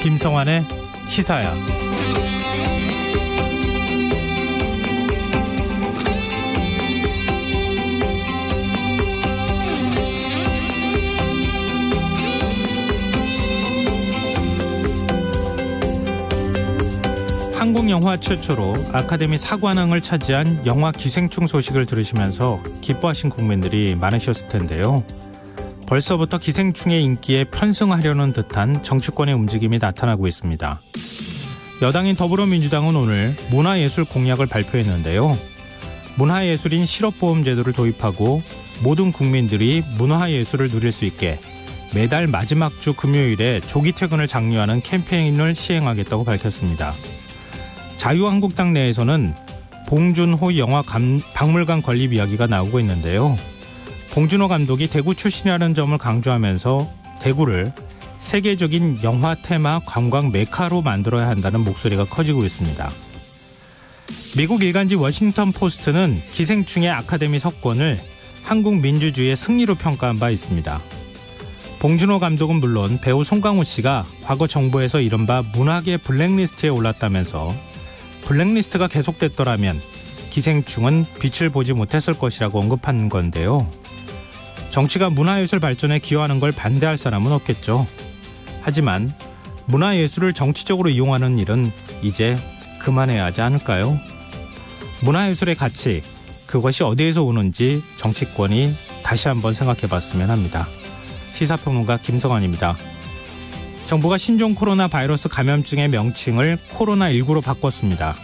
김성환의 시사야. 한국 영화 최초로 아카데미 사관왕을 차지한 영화 기생충 소식을 들으시면서 기뻐하신 국민들이 많으셨을 텐데요. 벌써부터 기생충의 인기에 편승하려는 듯한 정치권의 움직임이 나타나고 있습니다. 여당인 더불어민주당은 오늘 문화예술 공약을 발표했는데요. 문화예술인 실업보험 제도를 도입하고 모든 국민들이 문화예술을 누릴 수 있게 매달 마지막 주 금요일에 조기 퇴근을 장려하는 캠페인을 시행하겠다고 밝혔습니다. 자유한국당 내에서는 봉준호 영화 박물관 건립 이야기가 나오고 있는데요. 봉준호 감독이 대구 출신이라는 점을 강조하면서 대구를 세계적인 영화 테마 관광 메카로 만들어야 한다는 목소리가 커지고 있습니다. 미국 일간지 워싱턴 포스트는 기생충의 아카데미 석권을 한국 민주주의의 승리로 평가한 바 있습니다. 봉준호 감독은 물론 배우 송강호 씨가 과거 정부에서 이른바 문학의 블랙리스트에 올랐다면서 블랙리스트가 계속됐더라면 기생충은 빛을 보지 못했을 것이라고 언급한 건데요. 정치가 문화예술 발전에 기여하는 걸 반대할 사람은 없겠죠. 하지만 문화예술을 정치적으로 이용하는 일은 이제 그만해야 하지 않을까요? 문화예술의 가치, 그것이 어디에서 오는지 정치권이 다시 한번 생각해봤으면 합니다. 시사평론가 김성환입니다. 정부가 신종 코로나 바이러스 감염증의 명칭을 코로나19로 바꿨습니다.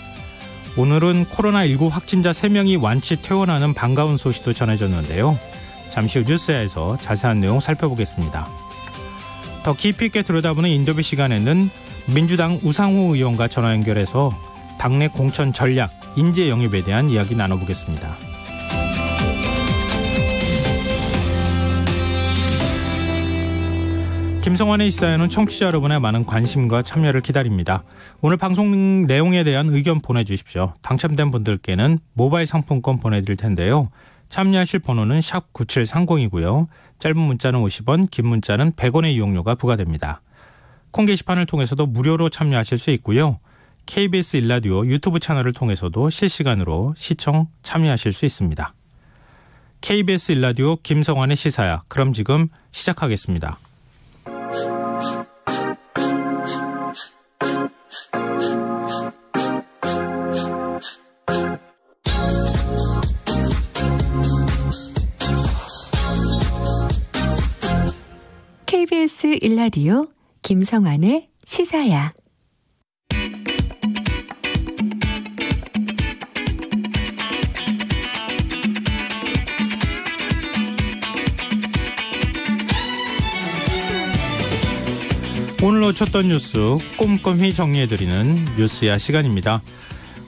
오늘은 코로나19 확진자 3명이 완치 퇴원하는 반가운 소식도 전해졌는데요. 잠시 후 뉴스에서 자세한 내용 살펴보겠습니다. 더 깊이 있게 들여다보는 인터뷰 시간에는 민주당 우상호 의원과 전화 연결해서 당내 공천 전략, 인재 영입에 대한 이야기 나눠보겠습니다. 김성환의 시사에는 청취자 여러분의 많은 관심과 참여를 기다립니다. 오늘 방송 내용에 대한 의견 보내주십시오. 당첨된 분들께는 모바일 상품권 보내드릴 텐데요. 참여하실 번호는 샵 9730이고요. 짧은 문자는 50원, 긴 문자는 100원의 이용료가 부과됩니다. 콩 게시판을 통해서도 무료로 참여하실 수 있고요. KBS 일라디오 유튜브 채널을 통해서도 실시간으로 시청 참여하실 수 있습니다. KBS 일라디오 김성환의 시사야. 그럼 지금 시작하겠습니다. KBS 일라디오 김성환의 시사야. 오늘 놓쳤던 뉴스 꼼꼼히 정리해드리는 뉴스야 시간입니다.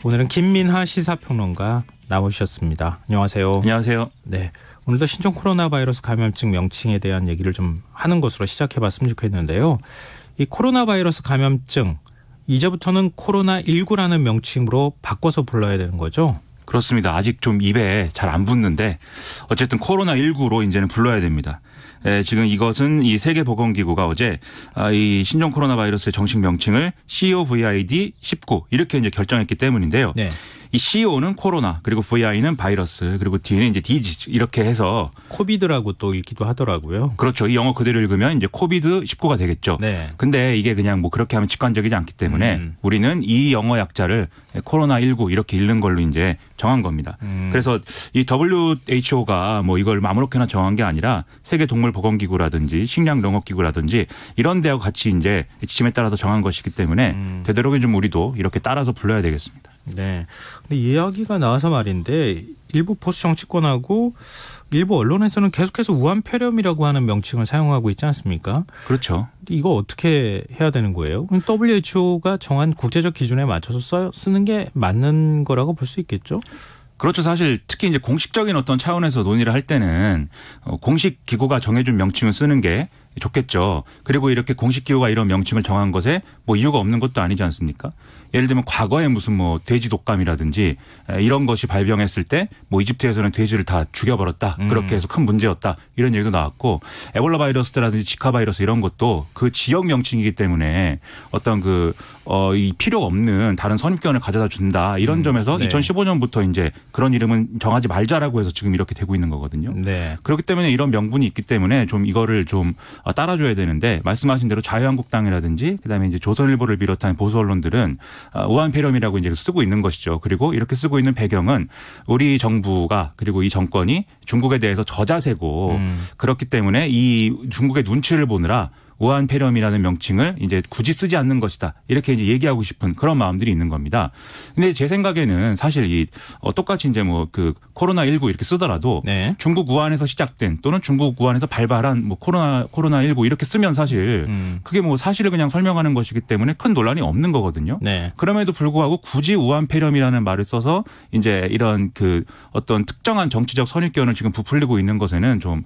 오늘은 김민하 시사평론가 나오셨습니다. 안녕하세요. 안녕하세요. 네, 오늘도 신종 코로나 바이러스 감염증 명칭에 대한 얘기를 좀 하는 것으로 시작해봤으면 좋겠는데요. 이 코로나 바이러스 감염증 이제부터는 코로나19라는 명칭으로 바꿔서 불러야 되는 거죠? 그렇습니다. 아직 좀 입에 잘 안 붙는데 어쨌든 코로나19로 이제는 불러야 됩니다. 지금 이것은 이 세계보건기구가 어제 이 신종 코로나 바이러스의 정식 명칭을 COVID-19 이렇게 이제 결정했기 때문인데요. 네. 이 CO는 코로나, 그리고 VI는 바이러스, 그리고 D는 이제 디지즈 이렇게 해서 코비드라고 또 읽기도 하더라고요. 그렇죠. 이 영어 그대로 읽으면 이제 코비드19가 되겠죠. 네. 근데 이게 그냥 뭐 그렇게 하면 직관적이지 않기 때문에 우리는 이 영어 약자를 코로나19 이렇게 읽는 걸로 이제 정한 겁니다. 그래서 이 WHO가 뭐 이걸 아무렇게나 정한 게 아니라 세계동물보건기구라든지 식량농업기구라든지 이런 데하고 같이 이제 지침에 따라서 정한 것이기 때문에 되도록이면 좀 우리도 이렇게 따라서 불러야 되겠습니다. 네. 근데 이야기가 나와서 말인데 일부 보수 정치권하고 일부 언론에서는 계속해서 우한폐렴이라고 하는 명칭을 사용하고 있지 않습니까? 그렇죠. 이거 어떻게 해야 되는 거예요? WHO가 정한 국제적 기준에 맞춰서 쓰는 게 맞는 거라고 볼 수 있겠죠? 그렇죠. 사실 특히 이제 공식적인 어떤 차원에서 논의를 할 때는 공식 기구가 정해준 명칭을 쓰는 게 좋겠죠. 그리고 이렇게 공식 기구가 이런 명칭을 정한 것에 뭐 이유가 없는 것도 아니지 않습니까? 예를 들면 과거에 무슨 뭐 돼지 독감이라든지 이런 것이 발병했을 때 뭐 이집트에서는 돼지를 다 죽여버렸다. 그렇게 해서 큰 문제였다. 이런 얘기도 나왔고 에볼라 바이러스라든지 지카 바이러스 이런 것도 그 지역 명칭이기 때문에 어떤 이 필요 없는 다른 선입견을 가져다 준다. 이런 점에서 네. 2015년부터 이제 그런 이름은 정하지 말자라고 해서 지금 이렇게 되고 있는 거거든요. 네. 그렇기 때문에 이런 명분이 있기 때문에 좀 이거를 좀 따라줘야 되는데 말씀하신 대로 자유한국당이라든지 그다음에 이제 조선일보를 비롯한 보수 언론들은 우한 폐렴이라고 이제 쓰고 있는 것이죠. 그리고 이렇게 쓰고 있는 배경은 우리 정부가 그리고 이 정권이 중국에 대해서 저자세고 그렇기 때문에 이 중국의 눈치를 보느라 우한 폐렴이라는 명칭을 이제 굳이 쓰지 않는 것이다. 이렇게 이제 얘기하고 싶은 그런 마음들이 있는 겁니다. 근데 제 생각에는 사실 똑같이 이제 뭐 그 코로나19 이렇게 쓰더라도 네. 중국 우한에서 시작된 또는 중국 우한에서 발발한 뭐 코로나19 이렇게 쓰면 사실 그게 뭐 사실을 그냥 설명하는 것이기 때문에 큰 논란이 없는 거거든요. 네. 그럼에도 불구하고 굳이 우한 폐렴이라는 말을 써서 이제 이런 그 어떤 특정한 정치적 선입견을 지금 부풀리고 있는 것에는 좀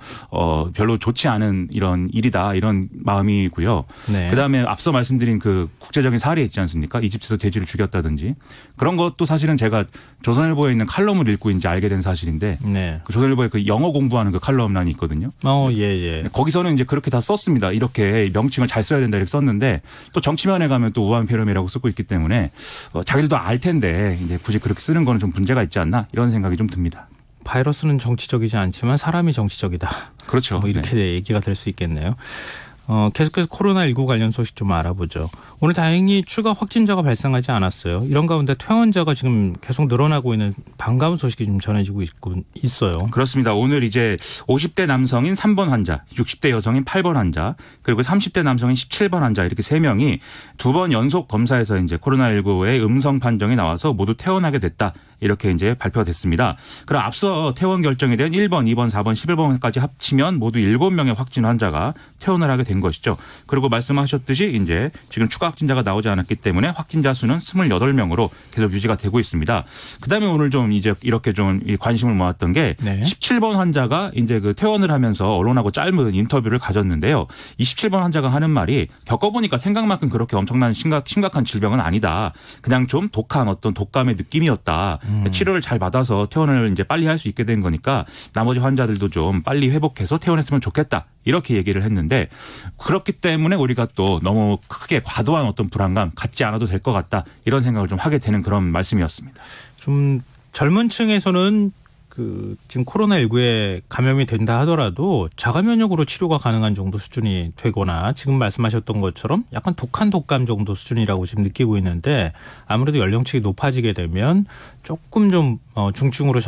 별로 좋지 않은 이런 일이다. 이런 마음이고요. 네. 그다음에 앞서 말씀드린 그 국제적인 사례 있지 않습니까? 이집트에서 돼지를 죽였다든지 그런 것도 사실은 제가 조선일보에 있는 칼럼을 읽고 이제 알게 된 사실인데 네. 그 조선일보에 그 영어 공부하는 그 칼럼란이 있거든요. 예. 거기서는 이제 그렇게 다 썼습니다. 이렇게 명칭을 잘 써야 된다 이렇게 썼는데 또 정치면에 가면 또 우한 폐렴이라고 쓰고 있기 때문에 자기들도 알 텐데 이제 굳이 그렇게 쓰는 거는 좀 문제가 있지 않나 이런 생각이 좀 듭니다. 바이러스는 정치적이지 않지만 사람이 정치적이다. 그렇죠. 뭐 이렇게 네. 얘기가 될 수 있겠네요. 계속해서 코로나19 관련 소식 좀 알아보죠. 오늘 다행히 추가 확진자가 발생하지 않았어요. 이런 가운데 퇴원자가 지금 계속 늘어나고 있는 반가운 소식이 좀 전해지고 있어요. 그렇습니다. 오늘 이제 50대 남성인 3번 환자, 60대 여성인 8번 환자, 그리고 30대 남성인 17번 환자 이렇게 3명이 2번 연속 검사에서 이제 코로나19의 음성 판정이 나와서 모두 퇴원하게 됐다. 이렇게 이제 발표가 됐습니다. 그럼 앞서 퇴원 결정이 된 1번, 2번, 4번, 11번까지 합치면 모두 7명의 확진 환자가 퇴원을 하게 된 것이죠. 그리고 말씀하셨듯이 이제 지금 추가 확진자가 나오지 않았기 때문에 확진자 수는 28명으로 계속 유지가 되고 있습니다. 그다음에 오늘 좀 이제 이렇게 좀 관심을 모았던 게 네. 17번 환자가 이제 그 퇴원을 하면서 언론하고 짧은 인터뷰를 가졌는데요. 이 17번 환자가 하는 말이 겪어보니까 생각만큼 그렇게 엄청난 심각한 질병은 아니다. 그냥 좀 독한 어떤 독감의 느낌이었다. 치료를 잘 받아서 퇴원을 이제 빨리 할 수 있게 된 거니까 나머지 환자들도 좀 빨리 회복해서 퇴원했으면 좋겠다. 이렇게 얘기를 했는데 그렇기 때문에 우리가 또 너무 크게 과도한 어떤 불안감 갖지 않아도 될 것 같다. 이런 생각을 좀 하게 되는 그런 말씀이었습니다. 좀 젊은 층에서는 지금 코로나19에 감염이 된다 하더라도 자가 면역으로 치료가 가능한 정도 수준이 되거나 지금 말씀하셨던 것처럼 약간 독한 독감 정도 수준이라고 지금 느끼고 있는데 아무래도 연령층이 높아지게 되면 조금 좀 중증으로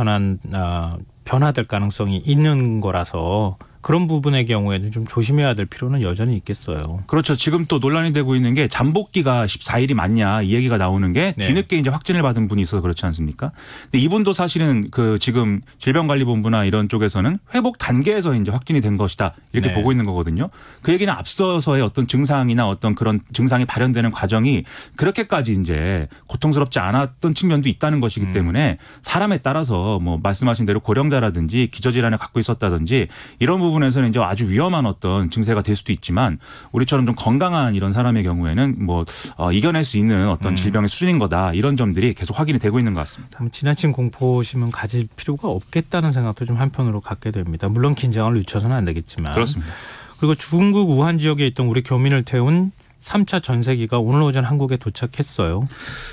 변화될 가능성이 있는 거라서 그런 부분의 경우에는 좀 조심해야 될 필요는 여전히 있겠어요. 그렇죠. 지금 또 논란이 되고 있는 게 잠복기가 14일이 맞냐 이 얘기가 나오는 게 네. 뒤늦게 이제 확진을 받은 분이 있어서 그렇지 않습니까? 근데 이분도 사실은 그 지금 질병관리본부나 이런 쪽에서는 회복 단계에서 이제 확진이 된 것이다 이렇게 네. 보고 있는 거거든요. 그 얘기는 앞서서의 어떤 증상이나 어떤 그런 증상이 발현되는 과정이 그렇게까지 이제 고통스럽지 않았던 측면도 있다는 것이기 때문에 사람에 따라서 뭐 말씀하신 대로 고령자라든지 기저질환을 갖고 있었다든지 이런 부분에서는 이제 아주 위험한 어떤 증세가 될 수도 있지만 우리처럼 좀 건강한 이런 사람의 경우에는 뭐 이겨낼 수 있는 어떤 질병의 수준인 거다 이런 점들이 계속 확인이 되고 있는 것 같습니다. 지나친 공포심은 가질 필요가 없겠다는 생각도 좀 한편으로 갖게 됩니다. 물론 긴장을 늦춰서는 안 되겠지만. 그렇습니다. 그리고 중국 우한 지역에 있던 우리 교민을 태운 3차 전세기가 오늘 오전 한국에 도착했어요.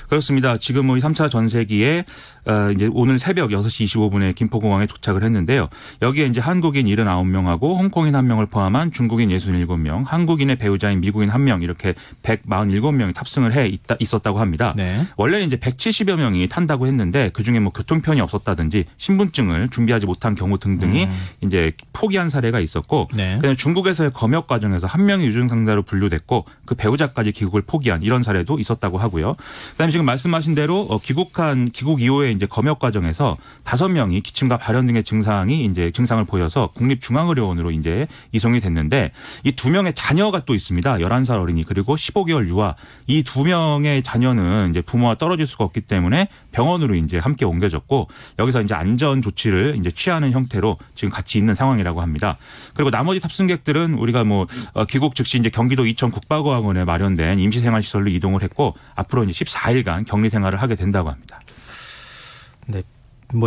그렇습니다. 지금 뭐 이 3차 전세기에 이제 오늘 새벽 6시 25분에 김포공항에 도착을 했는데요. 여기에 이제 한국인 79명하고 홍콩인 1명을 포함한 중국인 67명, 한국인의 배우자인 미국인 1명 이렇게 147명이 탑승을 있었다고 합니다. 네. 원래는 이제 170여 명이 탄다고 했는데 그중에 뭐 교통편이 없었다든지 신분증을 준비하지 못한 경우 등등이 이제 포기한 사례가 있었고 네. 그냥 중국에서의 검역 과정에서 1명이 유증상자로 분류됐고 그 배우자까지 귀국을 포기한 이런 사례도 있었다고 하고요. 그다음에 지금 말씀하신 대로 귀국 이후에 이제 검역 과정에서 5명이 기침과 발열 등의 증상을 보여서 국립중앙의료원으로 이제 이송이 됐는데 이 2명의 자녀가 또 있습니다. 11살 어린이 그리고 15개월 유아. 이 2명의 자녀는 이제 부모와 떨어질 수가 없기 때문에 병원으로 이제 함께 옮겨졌고 여기서 이제 안전 조치를 이제 취하는 형태로 지금 같이 있는 상황이라고 합니다. 그리고 나머지 탑승객들은 우리가 귀국 즉시 이제 경기도 이천 국가고학원에 마련된 임시생활시설로 이동을 했고 앞으로 이제 14일간 격리 생활을 하게 된다고 합니다. 네.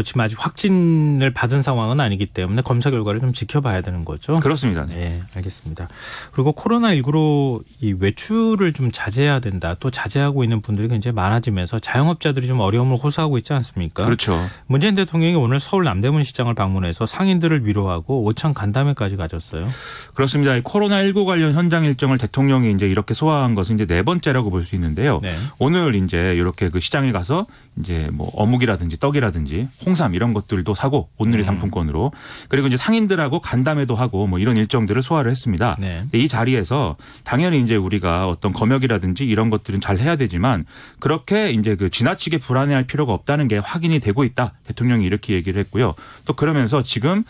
지금 아직 확진을 받은 상황은 아니기 때문에 검사 결과를 좀 지켜봐야 되는 거죠. 그렇습니다. 네, 알겠습니다. 그리고 코로나19로 이 외출을 좀 자제해야 된다. 또 자제하고 있는 분들이 굉장히 많아지면서 자영업자들이 좀 어려움을 호소하고 있지 않습니까? 그렇죠. 문재인 대통령이 오늘 서울 남대문 시장을 방문해서 상인들을 위로하고 오찬 간담회까지 가졌어요. 그렇습니다. 코로나19 관련 현장 일정을 대통령이 이제 이렇게 소화한 것은 이제 4번째라고 볼 수 있는데요. 네. 오늘 이제 이렇게 그 시장에 가서 이제 어묵이라든지 떡이라든지 홍삼 이런 것들도 사고 온누리 상품권으로 그리고 이제 상인들하고 간담회도 하고 이런 일정들을 소화를 했습니다. 네. 이 자리에서 당연히 이제 우리가 어떤 검역이라든지 이런 것들은 잘 해야 되지만 그렇게 이제 지나치게 불안해할 필요가 없다는 게 확인이 되고 있다. 대통령이 이렇게 얘기를 했고요. 또 그러면서 지금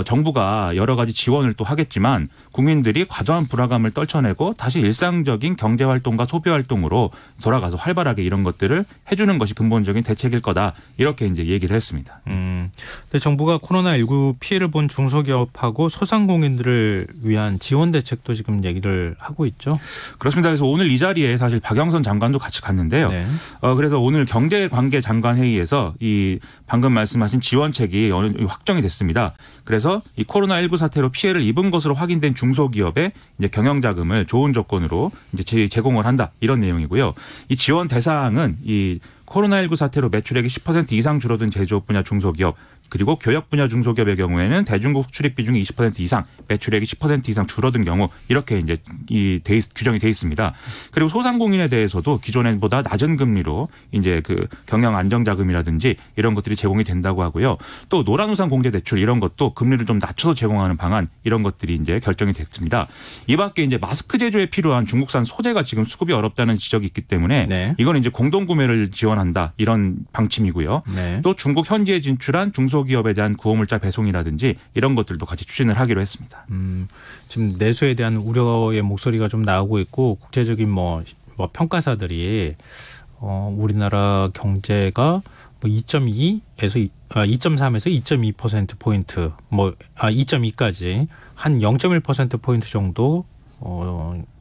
정부가 여러 가지 지원을 또 하겠지만 국민들이 과도한 불안감을 떨쳐내고 다시 일상적인 경제활동과 소비활동으로 돌아가서 활발하게 이런 것들을 해주는 것이 근본적인 대책일 거다. 이렇게 이제 얘기를 했습니다. 근데 정부가 코로나19 피해를 본 중소기업하고 소상공인들을 위한 지원 대책도 지금 얘기를 하고 있죠. 그렇습니다. 그래서 오늘 이 자리에 사실 박영선 장관도 같이 갔는데요. 네. 그래서 오늘 경제관계장관회의에서 이 방금 말씀하신 지원책이 확정이 됐습니다. 그래서 이 코로나19 사태로 피해를 입은 것으로 확인된 중소기업에 이제 경영자금을 좋은 조건으로 이제 제공을 한다 이런 내용이고요. 이 지원 대상은 이 코로나19 사태로 매출액이 10% 이상 줄어든 제조업 분야 중소기업 그리고 교역 분야 중소기업의 경우에는 대중국 수출입 비중이 20% 이상, 매출액이 10% 이상 줄어든 경우 이렇게 이제 규정이 돼 있습니다. 그리고 소상공인에 대해서도 기존보다 낮은 금리로 이제 경영 안정자금이라든지 이런 것들이 제공이 된다고 하고요. 또 노란우산 공제 대출 이런 것도 금리를 좀 낮춰서 제공하는 방안 이런 것들이 이제 결정이 됐습니다. 이 밖에 이제 마스크 제조에 필요한 중국산 소재가 지금 수급이 어렵다는 지적이 있기 때문에 네. 이건 이제 공동 구매를 지원한다 이런 방침이고요. 네. 또 중국 현지에 진출한 중소기업에 대한 구호물자 배송이라든지 이런 것들도 같이 추진을 하기로 했습니다. 지금 내수에 대한 우려의 목소리가 좀 나오고 있고 국제적인 평가사들이 우리나라 경제가 2.2에서 2.3에서 2.2% 포인트 2.2까지 한 0.1% 포인트 정도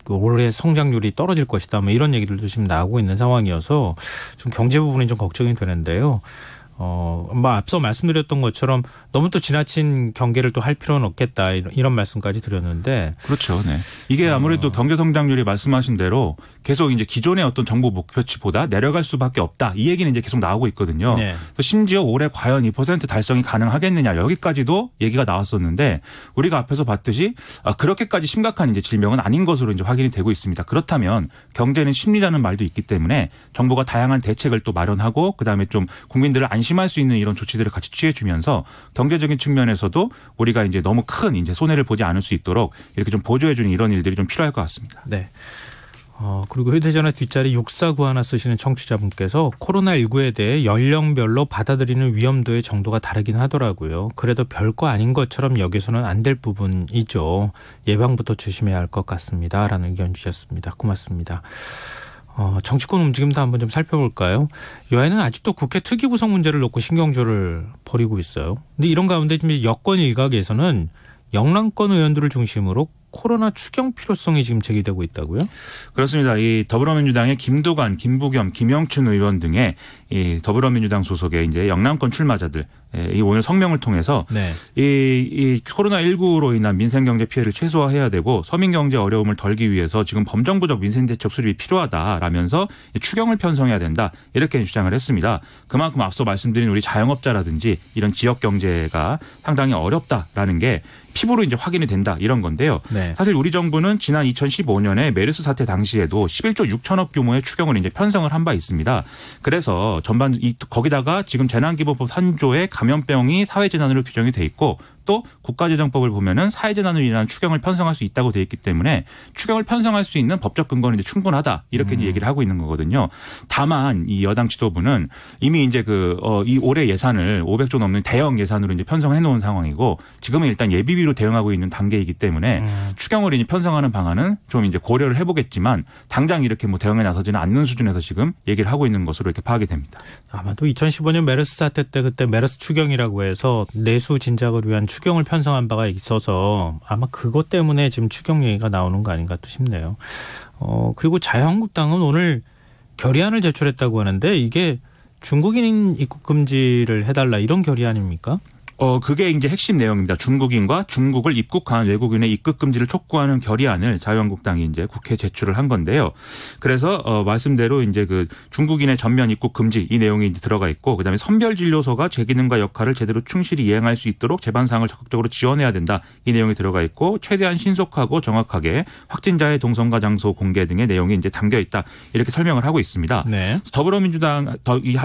올해 성장률이 떨어질 것이다. 이런 얘기들도 지금 나오고 있는 상황이어서 좀 경제 부분이 좀 걱정이 되는데요. 앞서 말씀드렸던 것처럼 너무 또 지나친 경계를 또 할 필요는 없겠다 이런 말씀까지 드렸는데 그렇죠. 네. 이게 아무래도 경제 성장률이 말씀하신 대로 계속 이제 기존의 어떤 정부 목표치보다 내려갈 수밖에 없다. 이 얘기는 이제 계속 나오고 있거든요. 네. 심지어 올해 과연 2% 달성이 가능하겠느냐 여기까지도 얘기가 나왔었는데 우리가 앞에서 봤듯이 그렇게까지 심각한 이제 질병은 아닌 것으로 이제 확인이 되고 있습니다. 그렇다면 경제는 심리라는 말도 있기 때문에 정부가 다양한 대책을 또 마련하고 그다음에 좀 국민들을 안심할 수 있는 이런 조치들을 같이 취해주면서 경제적인 측면에서도 우리가 이제 너무 큰 이제 손해를 보지 않을 수 있도록 이렇게 좀 보조해주는 이런 일들이 좀 필요할 것 같습니다. 네. 그리고 휴대전화 뒷자리 6491 쓰시는 청취자분께서 코로나19에 대해 연령별로 받아들이는 위험도의 정도가 다르긴 하더라고요. 그래도 별거 아닌 것처럼 여기서는 안 될 부분이죠. 예방부터 조심해야 할 것 같습니다. 라는 의견 주셨습니다. 고맙습니다. 정치권 움직임도 한번 좀 살펴볼까요? 여야는 아직도 국회 특위구성 문제를 놓고 신경전을 벌이고 있어요. 근데 이런 가운데 지금 여권 일각에서는 영남권 의원들을 중심으로 코로나 추경 필요성이 지금 제기되고 있다고요? 그렇습니다. 이 더불어민주당의 김두관, 김부겸, 김영춘 의원 등의 이 더불어민주당 소속의 이제 영남권 출마자들 이 오늘 성명을 통해서 네. 이 코로나19로 인한 민생 경제 피해를 최소화해야 되고 서민 경제 어려움을 덜기 위해서 지금 범정부적 민생 대책 수립이 필요하다라면서 추경을 편성해야 된다 이렇게 주장을 했습니다. 그만큼 앞서 말씀드린 우리 자영업자라든지 이런 지역 경제가 상당히 어렵다라는 게 피부로 이제 확인이 된다 이런 건데요. 네. 사실 우리 정부는 지난 2015년에 메르스 사태 당시에도 11조 6천억 규모의 추경을 이제 편성을 한 바 있습니다. 그래서 전반 거기다가 지금 재난기본법 3조에 감염병이 사회재난으로 규정이 돼 있고 또 국가재정법을 보면은 사회재난으로 인한 추경을 편성할 수 있다고 돼 있기 때문에 추경을 편성할 수 있는 법적 근거는 이제 충분하다 이렇게 이제 얘기를 하고 있는 거거든요. 다만 이 여당 지도부는 이미 이제 이 올해 예산을 500조 넘는 대형 예산으로 이제 편성해 놓은 상황이고 지금은 일단 예비비로 대응하고 있는 단계이기 때문에 추경을 이제 편성하는 방안은 좀 이제 고려를 해보겠지만 당장 이렇게 뭐 대응에 나서지는 않는 수준에서 지금 얘기를 하고 있는 것으로 이렇게 파악이 됩니다. 아마도 2015년 메르스 사태 때 그때 메르스 추경이라고 해서 내수 진작을 위한 추경을 편성한 바가 있어서 아마 그것 때문에 지금 추경 얘기가 나오는 거 아닌가 또 싶네요. 그리고 자유한국당은 오늘 결의안을 제출했다고 하는데 이게 중국인 입국 금지를 해달라 이런 결의안입니까? 그게 이제 핵심 내용입니다. 중국인과 중국을 입국한 외국인의 입국 금지를 촉구하는 결의안을 자유한국당이 이제 국회에 제출을 한 건데요. 그래서 말씀대로 이제 그 중국인의 전면 입국 금지 이 내용이 이제 들어가 있고 그다음에 선별 진료소가 제 기능과 역할을 제대로 충실히 이행할 수 있도록 제반 사항을 적극적으로 지원해야 된다. 이 내용이 들어가 있고 최대한 신속하고 정확하게 확진자의 동선과 장소 공개 등의 내용이 이제 담겨 있다. 이렇게 설명을 하고 있습니다. 네.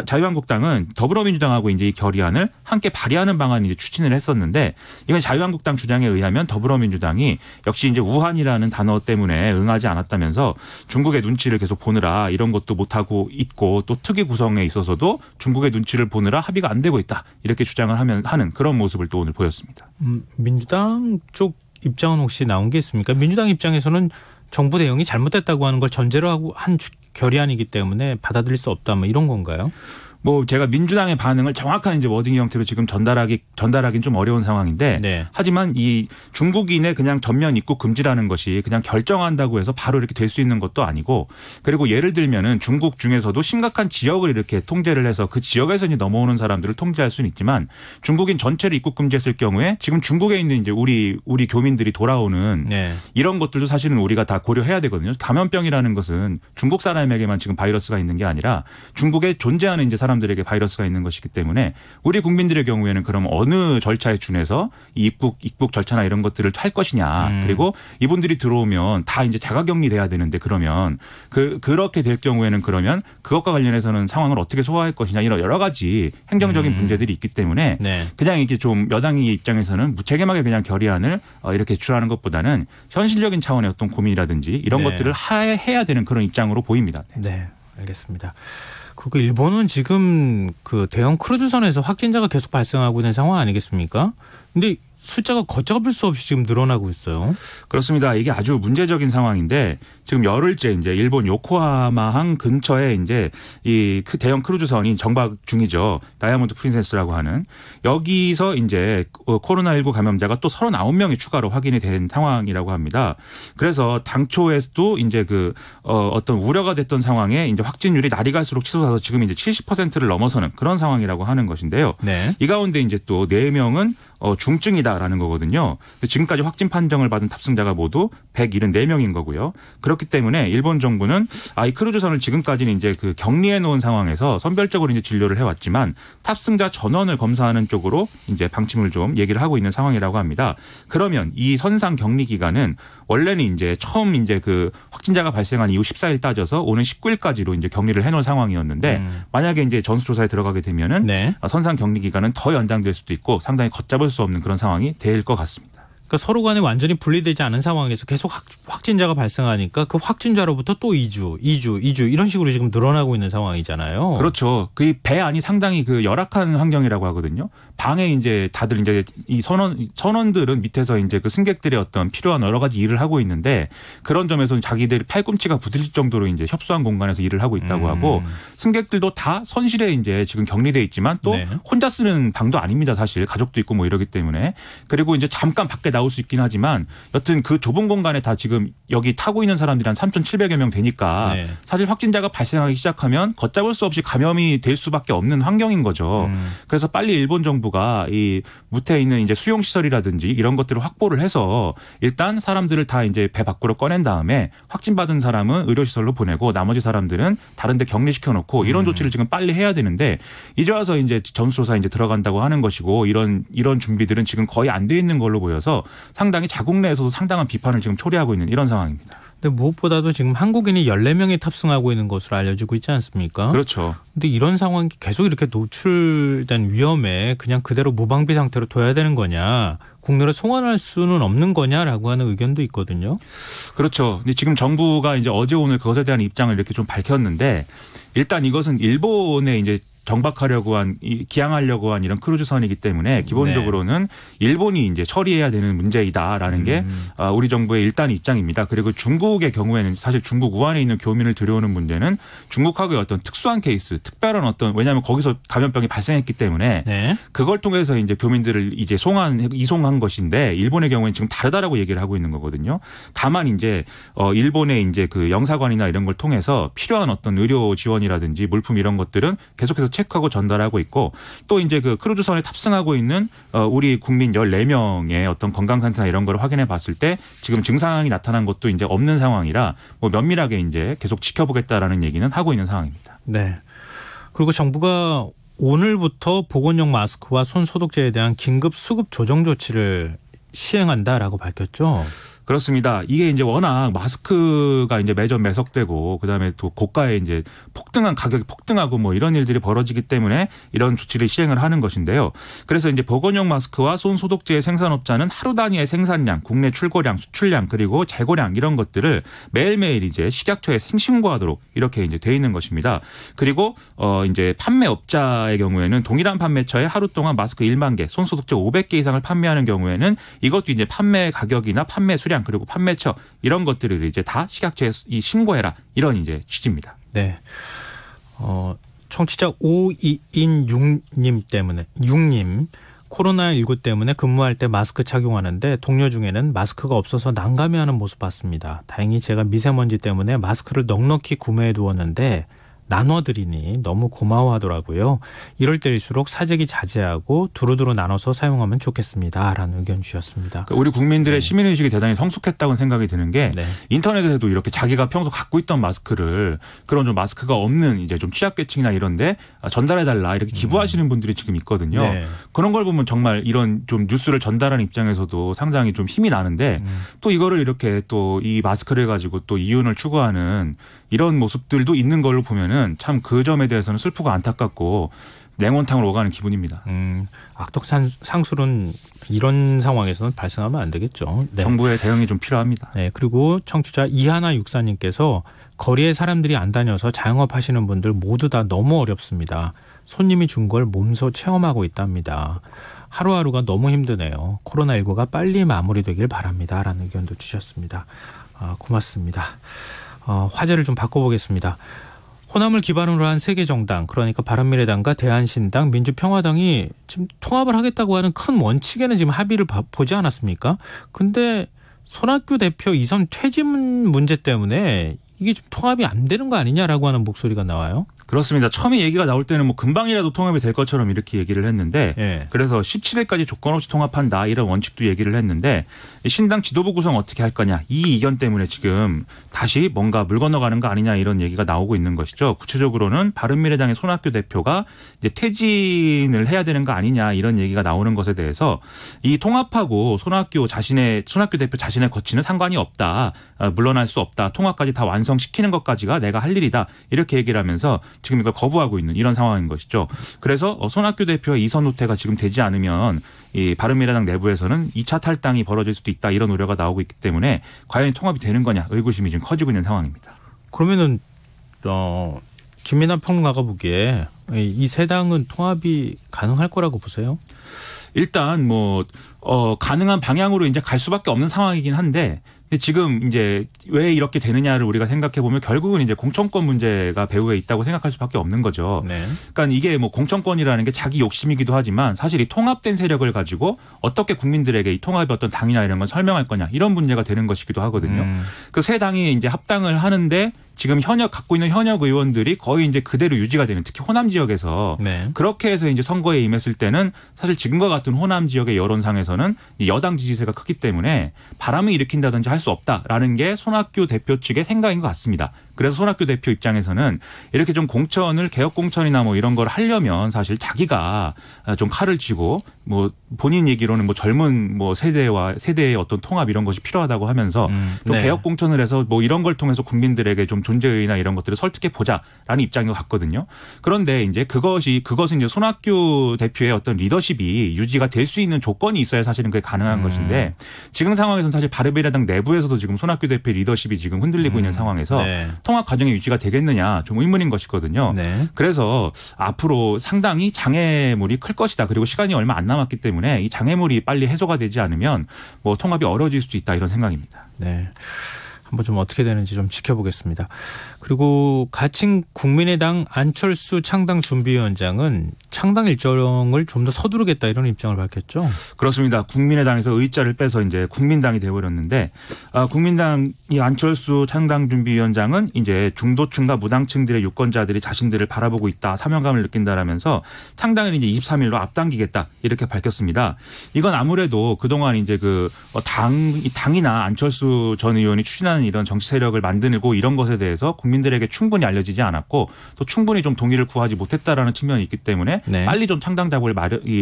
자유한국당은 더불어민주당하고 이제 이 결의안을 함께 발의하는 방안 이제 추진을 했었는데 이건 자유한국당 주장에 의하면 더불어민주당이 역시 이제 우한이라는 단어 때문에 응하지 않았다면서 중국의 눈치를 계속 보느라 이런 것도 못하고 있고 또 특위 구성에 있어서도 중국의 눈치를 보느라 합의가 안 되고 있다. 이렇게 주장을 하는 그런 모습을 또 오늘 보였습니다. 민주당 쪽 입장은 혹시 나온 게 있습니까? 민주당 입장에서는 정부 대응이 잘못됐다고 하는 걸 전제로 하고 한 결의안이기 때문에 받아들일 수 없다. 뭐 이런 건가요? 뭐 제가 민주당의 반응을 정확한 이제 워딩 형태로 지금 전달하기는 좀 어려운 상황인데 네. 하지만 이 중국인의 그냥 전면 입국 금지라는 것이 그냥 결정한다고 해서 바로 이렇게 될 수 있는 것도 아니고 그리고 예를 들면은 중국 중에서도 심각한 지역을 이렇게 통제를 해서 그 지역에서 이제 넘어오는 사람들을 통제할 수는 있지만 중국인 전체를 입국 금지했을 경우에 지금 중국에 있는 이제 우리 교민들이 돌아오는 네. 이런 것들도 사실은 우리가 다 고려해야 되거든요. 감염병이라는 것은 중국 사람에게만 지금 바이러스가 있는 게 아니라 중국에 존재하는 이제 사람들에게 바이러스가 있는 것이기 때문에 우리 국민들의 경우에는 그럼 어느 절차에 준해서 입국 절차나 이런 것들을 할 것이냐. 그리고 이분들이 들어오면 다 이제 자가격리 돼야 되는데 그러면 그렇게 될 경우에는 그러면 그것과 관련해서는 상황을 어떻게 소화할 것이냐 이런 여러 가지 행정적인 문제들이 있기 때문에 네. 그냥 이게 좀 여당의 입장에서는 무책임하게 그냥 결의안을 이렇게 제출하는 것보다는 현실적인 차원의 어떤 고민이라든지 이런 네. 것들을 해야 되는 그런 입장으로 보입니다. 네, 알겠습니다. 그리고 일본은 지금 그 대형 크루즈선에서 확진자가 계속 발생하고 있는 상황 아니겠습니까? 근데 숫자가 걷잡을 수 없이 지금 늘어나고 있어요. 그렇습니다. 이게 아주 문제적인 상황인데 지금 열흘째 이제 일본 요코하마항 근처에 이제 이 대형 크루즈선이 정박 중이죠. 다이아몬드 프린세스라고 하는 여기서 이제 코로나19 감염자가 또 39명이 추가로 확인이 된 상황이라고 합니다. 그래서 당초에도 이제 어떤 우려가 됐던 상황에 이제 확진율이 날이 갈수록 치솟아서 지금 이제 70%를 넘어서는 그런 상황이라고 하는 것인데요. 네. 이 가운데 이제 또 4명은 중증이다라는 거거든요. 지금까지 확진 판정을 받은 탑승자가 모두 174명인 거고요. 그렇기 때문에 일본 정부는 이 크루즈선을 지금까지는 이제 격리해 놓은 상황에서 선별적으로 이제 진료를 해왔지만 탑승자 전원을 검사하는 쪽으로 이제 방침을 좀 얘기를 하고 있는 상황이라고 합니다. 그러면 이 선상 격리 기간은 원래는 이제 처음 이제 확진자가 발생한 이후 14일 따져서 오는 19일까지로 이제 격리를 해놓은 상황이었는데 만약에 이제 전수조사에 들어가게 되면은 네. 선상 격리 기간은 더 연장될 수도 있고 상당히 걷잡을 수 없는 그런 상황이 될 것 같습니다. 그러니까 서로 간에 완전히 분리되지 않은 상황에서 계속 확진자가 발생하니까 그 확진자로부터 또 2주 이런 식으로 지금 늘어나고 있는 상황이잖아요. 그렇죠. 그 배 안이 상당히 열악한 환경이라고 하거든요. 방에 이제 다들 이제 이 선원들은 밑에서 이제 승객들의 어떤 필요한 여러 가지 일을 하고 있는데 그런 점에서 자기들이 팔꿈치가 부딪힐 정도로 이제 협소한 공간에서 일을 하고 있다고 하고 승객들도 다 선실에 이제 지금 격리돼 있지만 또 네. 혼자 쓰는 방도 아닙니다. 사실 가족도 있고 뭐 이러기 때문에 그리고 이제 잠깐 밖에 나올 수 있긴 하지만 여튼 그 좁은 공간에 다 지금 여기 타고 있는 사람들이 한 3,700여 명 되니까 네. 사실 확진자가 발생하기 시작하면 걷잡을 수 없이 감염이 될 수밖에 없는 환경인 거죠. 그래서 빨리 일본 정부가 이 무태에 있는 이제 수용 시설이라든지 이런 것들을 확보를 해서 일단 사람들을 다 이제 배 밖으로 꺼낸 다음에 확진받은 사람은 의료시설로 보내고 나머지 사람들은 다른 데 격리시켜 놓고 이런 조치를 지금 빨리 해야 되는데 이제 와서 이제 전수조사 이제 들어간다고 하는 것이고 이런 준비들은 지금 거의 안 돼 있는 걸로 보여서 상당히 자국 내에서도 상당한 비판을 지금 초래하고 있는 이런 상황입니다. 근데 무엇보다도 지금 한국인이 14명이 탑승하고 있는 것으로 알려지고 있지 않습니까? 그렇죠. 근데 이런 상황이 계속 이렇게 노출된 위험에 그냥 그대로 무방비 상태로 둬야 되는 거냐. 국내로 송환할 수는 없는 거냐라고 하는 의견도 있거든요. 그렇죠. 근데 지금 정부가 이제 어제 오늘 그것에 대한 입장을 이렇게 좀 밝혔는데 일단 이것은 일본에 이제 정박하려고 기항하려고 한 이런 크루즈선이기 때문에 기본적으로는 일본이 이제 처리해야 되는 문제이다라는 게 우리 정부의 일단 입장입니다. 그리고 중국의 경우에는 사실 중국 우한에 있는 교민을 들여오는 문제는 중국하고의 어떤 특수한 케이스, 특별한 왜냐하면 거기서 감염병이 발생했기 때문에 네. 그걸 통해서 이제 교민들을 이제 이송한 것인데 일본의 경우에는 지금 다르다라고 얘기를 하고 있는 거거든요. 다만 이제 일본의 이제 그 영사관이나 이런 걸 통해서 필요한 어떤 의료 지원이라든지 물품 이런 것들은 계속해서 체크하고 전달하고 있고 또 이제 그 크루즈선에 탑승하고 있는 우리 국민 14명의 어떤 건강 상태나 이런 걸 확인해 봤을 때 지금 증상이 나타난 것도 이제 없는 상황이라 뭐 면밀하게 이제 계속 지켜보겠다라는 얘기는 하고 있는 상황입니다. 네. 그리고 정부가 오늘부터 보건용 마스크와 손 소독제에 대한 긴급 수급 조정 조치를 시행한다라고 밝혔죠. 그렇습니다. 이게 이제 워낙 마스크가 이제 매점 매석되고 그다음에 또 고가에 이제 가격이 폭등하고 뭐 이런 일들이 벌어지기 때문에 이런 조치를 시행을 하는 것인데요. 그래서 이제 보건용 마스크와 손 소독제의 생산업자는 하루 단위의 생산량, 국내 출고량, 수출량 그리고 재고량 이런 것들을 매일매일 이제 식약처에 신고하도록 이렇게 이제 돼 있는 것입니다. 그리고 이제 판매업자의 경우에는 동일한 판매처에 하루 동안 마스크 1만 개, 손 소독제 500개 이상을 판매하는 경우에는 이것도 이제 판매 가격이나 판매 수량 그리고 판매처 이런 것들을 이제 다 식약처에 신고해라 이런 이제 취지입니다. 네. 청취자 5226님 코로나19 때문에 근무할 때 마스크 착용하는데 동료 중에는 마스크가 없어서 난감해하는 모습 봤습니다. 다행히 제가 미세먼지 때문에 마스크를 넉넉히 구매해 두었는데 나눠드리니 너무 고마워하더라고요. 이럴 때일수록 사재기 자제하고 두루두루 나눠서 사용하면 좋겠습니다. 라는 의견 주셨습니다. 우리 국민들의 시민의식이 대단히 성숙했다고 생각이 드는 게 인터넷에도 이렇게 자기가 평소 갖고 있던 마스크를 그런 좀 마스크가 없는 이제 좀 취약계층이나 이런데 전달해달라 이렇게 기부하시는 분들이 지금 있거든요. 네. 그런 걸 보면 정말 이런 좀 뉴스를 전달하는 입장에서도 상당히 좀 힘이 나는데 또 이거를 이렇게 또 이 마스크를 가지고 또 이윤을 추구하는 이런 모습들도 있는 걸로 보면은 참 그 점에 대해서는 슬프고 안타깝고 냉온탕을 오가는 기분입니다. 악덕 상술은 이런 상황에서는 발생하면 안 되겠죠. 네. 정부의 대응이 좀 필요합니다. 네, 그리고 청취자 이하나 육사님께서 거리에 사람들이 안 다녀서 자영업 하시는 분들 모두 다 너무 어렵습니다. 손님이 준 걸 몸소 체험하고 있답니다. 하루하루가 너무 힘드네요. 코로나19가 빨리 마무리되길 바랍니다. 라는 의견도 주셨습니다. 고맙습니다. 화제를 좀 바꿔보겠습니다. 호남을 기반으로 한 세계 정당 그러니까 바른미래당과 대한신당, 민주평화당이 지금 통합을 하겠다고 하는 큰 원칙에는 지금 합의를 보지 않았습니까? 근데 손학규 대표 이선 퇴진 문제 때문에 이게 좀 통합이 안 되는 거 아니냐라고 하는 목소리가 나와요. 그렇습니다. 처음에 얘기가 나올 때는 뭐 금방이라도 통합이 될 것처럼 이렇게 얘기를 했는데 그래서 17일까지 조건 없이 통합한다 이런 원칙도 얘기를 했는데 신당 지도부 구성 어떻게 할 거냐 이 이견 때문에 지금 다시 뭔가 물 건너가는 거 아니냐 이런 얘기가 나오고 있는 것이죠. 구체적으로는 바른미래당의 손학규 대표가 이제 퇴진을 해야 되는 거 아니냐 이런 얘기가 나오는 것에 대해서 이 통합하고 손학규 대표 자신의 거치는 상관이 없다. 물러날 수 없다. 통합까지 다 완성시키는 것까지가 내가 할 일이다. 이렇게 얘기를 하면서 지금 이걸 거부하고 있는 이런 상황인 것이죠. 그래서 손학규 대표의 이선 후퇴가 지금 되지 않으면 이 바른미래당 내부에서는 2차 탈당이 벌어질 수도 있다 이런 우려가 나오고 있기 때문에 과연 통합이 되는 거냐 의구심이 지금 커지고 있는 상황입니다. 그러면은 김민하 평론가가 보기에 이 세 당은 통합이 가능할 거라고 보세요? 일단 뭐 가능한 방향으로 이제 갈 수밖에 없는 상황이긴 한데 지금 이제 왜 이렇게 되느냐를 우리가 생각해 보면 결국은 이제 공천권 문제가 배후에 있다고 생각할 수밖에 없는 거죠. 네. 그러니까 이게 뭐 공천권이라는 게 자기 욕심이기도 하지만 사실 이 통합된 세력을 가지고 어떻게 국민들에게 이 통합의 어떤 당이나 이런 건 설명할 거냐 이런 문제가 되는 것이기도 하거든요. 그 세 당이 이제 합당을 하는데 지금 갖고 있는 현역 의원들이 거의 이제 그대로 유지가 되는 특히 호남 지역에서 그렇게 해서 이제 선거에 임했을 때는 사실 지금과 같은 호남 지역의 여론상에서는 여당 지지세가 크기 때문에 바람을 일으킨다든지 할 수 없다라는 게 손학규 대표 측의 생각인 것 같습니다. 그래서 손학규 대표 입장에서는 이렇게 좀 공천을 개혁 공천이나 뭐 이런 걸 하려면 사실 자기가 좀 칼을 쥐고 뭐 본인 얘기로는 뭐 젊은 뭐 세대의 어떤 통합 이런 것이 필요하다고 하면서 또 네. 개혁 공천을 해서 뭐 이런 걸 통해서 국민들에게 좀 존재의나 이런 것들을 설득해 보자라는 입장인 것 같거든요. 그런데 이제 그것은 이제 손학규 대표의 어떤 리더십이 유지가 될 수 있는 조건이 있어야 사실은 그게 가능한 것인데 지금 상황에서는 사실 바른미래당 내부에서도 지금 손학규 대표의 리더십이 지금 흔들리고 있는 상황에서 네. 통합 과정이 유지가 되겠느냐 좀 의문인 것이거든요. 네. 그래서 앞으로 상당히 장애물이 클 것이다. 그리고 시간이 얼마 안 남았기 때문에 이 장애물이 빨리 해소가 되지 않으면 뭐 통합이 어려워질 수도 있다 이런 생각입니다. 네. 한번 좀 어떻게 되는지 좀 지켜보겠습니다. 그리고 가칭 국민의당 안철수 창당준비위원장은 창당 일정을 좀 더 서두르겠다 이런 입장을 밝혔죠. 그렇습니다. 국민의당에서 의자를 빼서 이제 국민당이 되어버렸는데 국민당 이 안철수 창당준비위원장은 이제 중도층과 무당층들의 유권자들이 자신들을 바라보고 있다, 사명감을 느낀다라면서 창당을 이제 23일로 앞당기겠다 이렇게 밝혔습니다. 이건 아무래도 그동안 이제 당이나 안철수 전 의원이 추진하는 이런 정치 세력을 만들고 이런 것에 대해서 국민들에게 충분히 알려지지 않았고 또 충분히 좀 동의를 구하지 못했다라는 측면이 있기 때문에 네. 빨리 좀 창당 작업을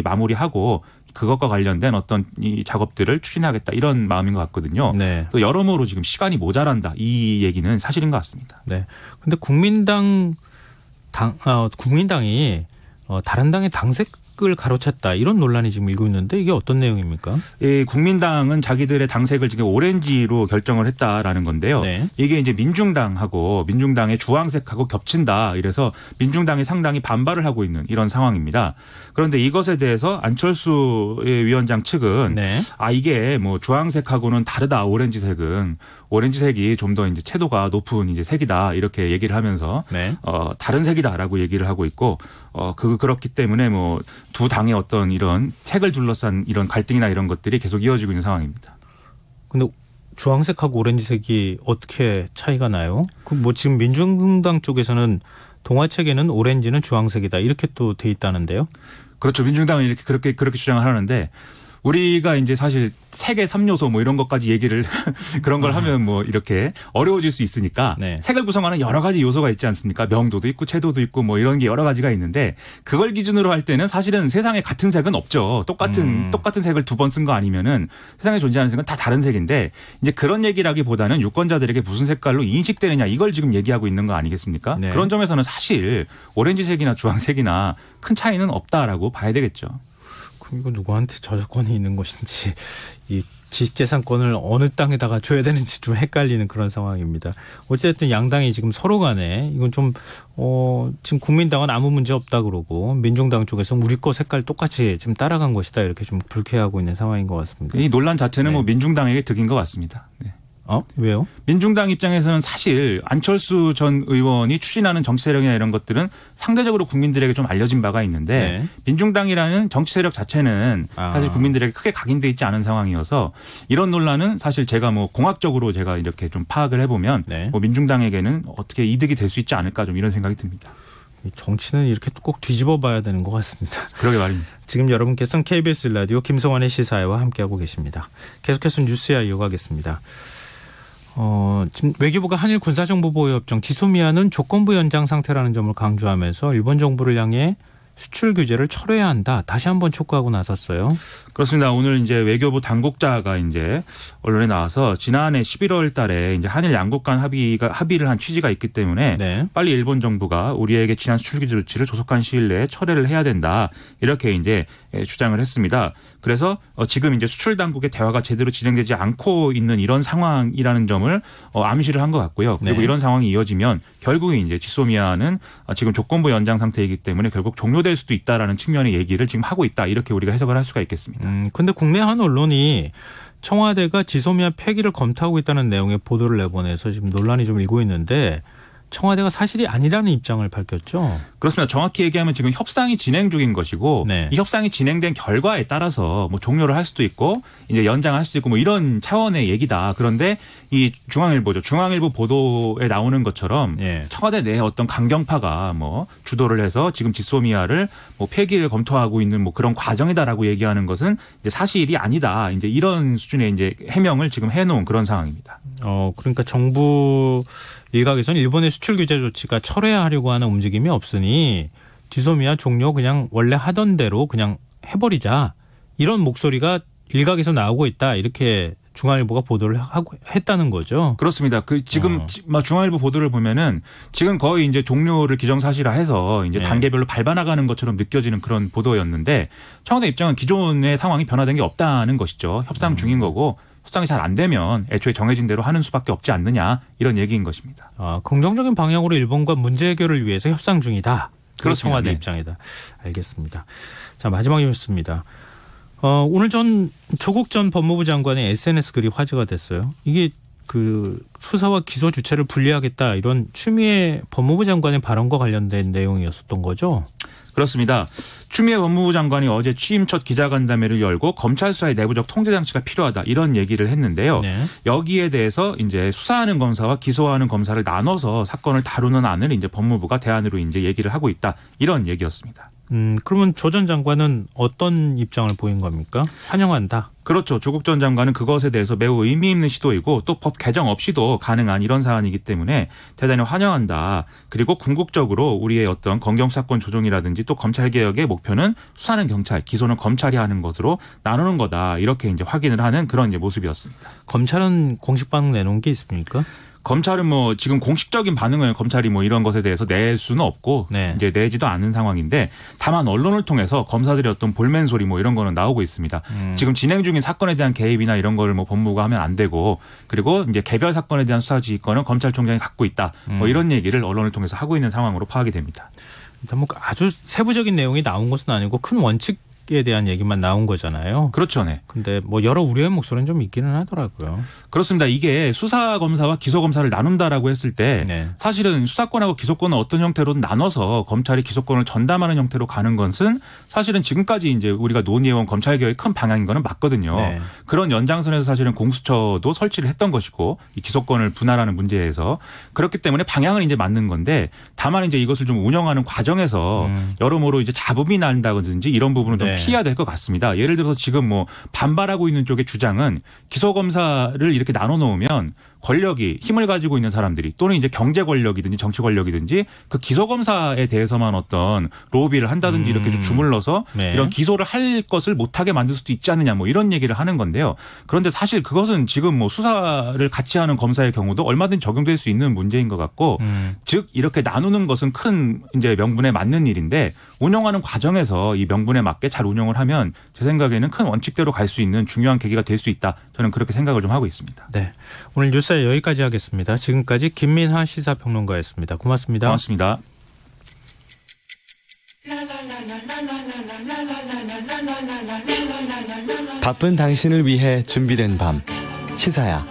마무리하고 그것과 관련된 어떤 이 작업들을 추진하겠다 이런 마음인 것 같거든요. 네. 또 여러모로 지금 시간이 모자란다 이 얘기는 사실인 것 같습니다. 네. 근데 국민당이 다른 당의 당색을 가로챘다 이런 논란이 지금 일고 있는데 이게 어떤 내용입니까? 이 국민당은 자기들의 당색을 지금 오렌지로 결정을 했다라는 건데요. 네. 이게 이제 민중당의 주황색하고 겹친다. 이래서 민중당이 상당히 반발을 하고 있는 이런 상황입니다. 그런데 이것에 대해서 안철수 위원장 측은 네. 이게 뭐 주황색하고는 다르다. 오렌지색이 좀 더 이제 채도가 높은 이제 색이다. 이렇게 얘기를 하면서 네. 다른 색이다라고 얘기를 하고 있고 그렇기 때문에 뭐 두 당의 어떤 이런 색을 둘러싼 이런 갈등이나 이런 것들이 계속 이어지고 있는 상황입니다. 근데 주황색하고 오렌지색이 어떻게 차이가 나요? 뭐 지금 민중당 쪽에서는 동화책에는 오렌지는 주황색이다 이렇게 또 돼 있다는데요. 그렇죠. 민중당은 이렇게 그렇게 주장을 하는데 우리가 이제 사실 색의 3요소 뭐 이런 것까지 얘기를 그런 걸 하면 뭐 이렇게 어려워질 수 있으니까 네. 색을 구성하는 여러 가지 요소가 있지 않습니까? 명도도 있고 채도도 있고 뭐 이런 게 여러 가지가 있는데 그걸 기준으로 할 때는 사실은 세상에 같은 색은 없죠. 똑같은 색을 두 번 쓴 거 아니면은 세상에 존재하는 색은 다 다른 색인데 이제 그런 얘기라기보다는 유권자들에게 무슨 색깔로 인식되느냐 이걸 지금 얘기하고 있는 거 아니겠습니까? 네. 그런 점에서는 사실 오렌지색이나 주황색이나 큰 차이는 없다라고 봐야 되겠죠. 이거 누구한테 저작권이 있는 것인지 이 지식재산권을 어느 땅에다가 줘야 되는지 좀 헷갈리는 그런 상황입니다. 어쨌든 양당이 지금 서로 간에 이건 좀 지금 국민당은 아무 문제 없다 그러고 민중당 쪽에서는 우리 거 색깔 똑같이 지금 따라간 것이다 이렇게 좀 불쾌하고 있는 상황인 것 같습니다. 이 논란 자체는 네. 뭐 민중당에게 득인 것 같습니다. 네. 왜요? 민중당 입장에서는 사실 안철수 전 의원이 추진하는 정치 세력이나 이런 것들은 상대적으로 국민들에게 좀 알려진 바가 있는데 네. 민중당이라는 정치 세력 자체는 사실 국민들에게 크게 각인돼 있지 않은 상황이어서 이런 논란은 사실 제가 뭐 공학적으로 제가 이렇게 좀 파악을 해보면 네. 뭐 민중당에게는 어떻게 이득이 될 수 있지 않을까 좀 이런 생각이 듭니다. 정치는 이렇게 꼭 뒤집어 봐야 되는 것 같습니다. 그러게 말입니다. 지금 여러분께서는 KBS 라디오 김성환의 시사회와 함께하고 계십니다. 계속해서 뉴스야 이어가겠습니다. 지금 외교부가 한일 군사정보보호협정 지소미아는 조건부 연장 상태라는 점을 강조하면서 일본 정부를 향해 수출 규제를 철회해야 한다. 다시 한번 촉구하고 나섰어요. 그렇습니다. 오늘 이제 외교부 당국자가 이제 언론에 나와서 지난해 11월 달에 이제 한일 양국 간 합의를 한 취지가 있기 때문에 네. 빨리 일본 정부가 우리에게 취한 수출 규제 조치를 조속한 시일 내에 철회를 해야 된다. 이렇게 이제 주장을 했습니다. 그래서 지금 이제 수출 당국의 대화가 제대로 진행되지 않고 있는 이런 상황이라는 점을 암시를 한 것 같고요. 그리고 네. 이런 상황이 이어지면 결국에 이제 지소미아는 지금 조건부 연장 상태이기 때문에 결국 종료될 수도 있다라는 측면의 얘기를 지금 하고 있다. 이렇게 우리가 해석을 할 수가 있겠습니다. 근데 국내 한 언론이 청와대가 지소미아 폐기를 검토하고 있다는 내용의 보도를 내보내서 지금 논란이 좀 일고 있는데 청와대가 사실이 아니라는 입장을 밝혔죠. 그렇습니다. 정확히 얘기하면 지금 협상이 진행 중인 것이고 네. 이 협상이 진행된 결과에 따라서 뭐 종료를 할 수도 있고 이제 연장할 수도 있고 뭐 이런 차원의 얘기다. 그런데 이 중앙일보죠. 중앙일보 보도에 나오는 것처럼 네. 청와대 내 어떤 강경파가 뭐 주도를 해서 지금 지소미아를 뭐 폐기를 검토하고 있는 뭐 그런 과정이다라고 얘기하는 것은 이제 사실이 아니다. 이제 이런 수준의 이제 해명을 지금 해놓은 그런 상황입니다. 그러니까 정부 일각에서는 일본의 수출 규제 조치가 철회하려고 하는 움직임이 없으니 지소미아 종료 그냥 원래 하던 대로 그냥 해버리자 이런 목소리가 일각에서 나오고 있다 이렇게 중앙일보가 보도를 했다는 거죠. 그렇습니다. 지금 중앙일보 보도를 보면은 지금 거의 이제 종료를 기정사실화해서 이제 단계별로 밟아나가는 것처럼 느껴지는 그런 보도였는데 청와대 입장은 기존의 상황이 변화된 게 없다는 것이죠. 협상 중인 거고. 협상이 잘 안 되면 애초에 정해진 대로 하는 수밖에 없지 않느냐 이런 얘기인 것입니다. 긍정적인 방향으로 일본과 문제 해결을 위해서 협상 중이다. 그렇습니다. 청와대 네. 입장이다. 알겠습니다. 자 마지막 뉴스입니다. 오늘 조국 전 법무부 장관의 SNS 글이 화제가 됐어요. 이게 그 수사와 기소 주체를 분리하겠다 이런 추미애 법무부 장관의 발언과 관련된 내용이었었던 거죠. 그렇습니다. 추미애 법무부 장관이 어제 취임 첫 기자간담회를 열고 검찰 수사의 내부적 통제 장치가 필요하다 이런 얘기를 했는데요. 네. 여기에 대해서 이제 수사하는 검사와 기소하는 검사를 나눠서 사건을 다루는 안을 이제 법무부가 대안으로 이제 얘기를 하고 있다 이런 얘기였습니다. 그러면 조 전 장관은 어떤 입장을 보인 겁니까? 환영한다. 그렇죠. 조국 전 장관은 그것에 대해서 매우 의미 있는 시도이고 또 법 개정 없이도 가능한 이런 사안이기 때문에 대단히 환영한다. 그리고 궁극적으로 우리의 어떤 검경수사권 조정이라든지 또 검찰개혁의 목표는 수사는 경찰, 기소는 검찰이 하는 것으로 나누는 거다. 이렇게 이제 확인을 하는 그런 이제 모습이었습니다. 검찰은 공식 반응 내놓은 게 있습니까? 검찰은 뭐 지금 공식적인 반응을 검찰이 뭐 이런 것에 대해서 낼 수는 없고 네. 이제 내지도 않은 상황인데 다만 언론을 통해서 검사들의 어떤 볼멘 소리 뭐 이런 거는 나오고 있습니다. 지금 진행 중인 사건에 대한 개입이나 이런 걸 뭐 법무부가 하면 안 되고 그리고 이제 개별 사건에 대한 수사 지휘권은 검찰총장이 갖고 있다. 뭐 이런 얘기를 언론을 통해서 하고 있는 상황으로 파악이 됩니다. 일단 뭐 아주 세부적인 내용이 나온 것은 아니고 큰 원칙에 대한 얘기만 나온 거잖아요. 그렇죠. 네. 근데 뭐 여러 우려의 목소리는 좀 있기는 하더라고요. 그렇습니다. 이게 수사검사와 기소검사를 나눈다라고 했을 때 네. 사실은 수사권하고 기소권을 어떤 형태로든 나눠서 검찰이 기소권을 전담하는 형태로 가는 것은 사실은 지금까지 이제 우리가 논의해온 검찰개혁의 큰 방향인 거는 맞거든요. 네. 그런 연장선에서 사실은 공수처도 설치를 했던 것이고 이 기소권을 분할하는 문제에서 그렇기 때문에 방향은 이제 맞는 건데 다만 이제 이것을 좀 운영하는 과정에서 여러모로 이제 잡음이 난다든지 이런 부분은 좀 피해야 될 것 같습니다. 예를 들어서 지금 뭐 반발하고 있는 쪽의 주장은 기소검사를 이렇게 나눠 놓으면 권력이 힘을 가지고 있는 사람들이 또는 이제 경제 권력이든지 정치 권력이든지 그 기소검사에 대해서만 어떤 로비를 한다든지 이렇게 주물러서 네. 이런 기소를 할 것을 못하게 만들 수도 있지 않느냐 뭐 이런 얘기를 하는 건데요. 그런데 사실 그것은 지금 뭐 수사를 같이 하는 검사의 경우도 얼마든지 적용될 수 있는 문제인 것 같고 즉 이렇게 나누는 것은 큰 이제 명분에 맞는 일인데 운영하는 과정에서 이 명분에 맞게 잘 운영을 하면 제 생각에는 큰 원칙대로 갈 수 있는 중요한 계기가 될 수 있다. 저는 그렇게 생각을 좀 하고 있습니다. 네, 오늘 뉴스 여기까지 하겠습니다. 지금까지 김민하 시사평론가였습니다. 고맙습니다. 고맙습니다. 바쁜 당신을 위해 준비된 밤 시사야.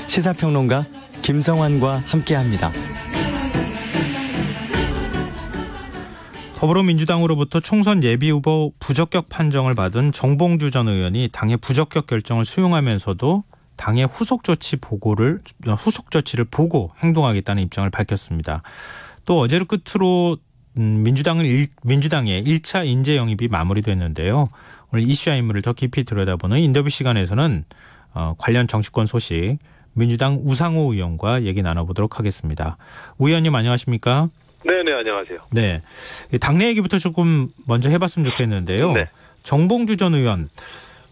시사평론가 김성환과 함께합니다. 더불어민주당으로부터 총선 예비후보 부적격 판정을 받은 정봉주 전 의원이 당의 부적격 결정을 수용하면서도 당의 후속 조치를 보고 행동하겠다는 입장을 밝혔습니다. 또 어제를 끝으로 민주당의 1차 인재 영입이 마무리됐는데요. 오늘 이슈와 인물을 더 깊이 들여다보는 인터뷰 시간에서는 관련 정치권 소식 민주당 우상호 의원과 얘기 나눠보도록 하겠습니다. 우 의원님 안녕하십니까? 네네 안녕하세요. 네, 당내 얘기부터 조금 먼저 해봤으면 좋겠는데요. 네. 정봉주 전 의원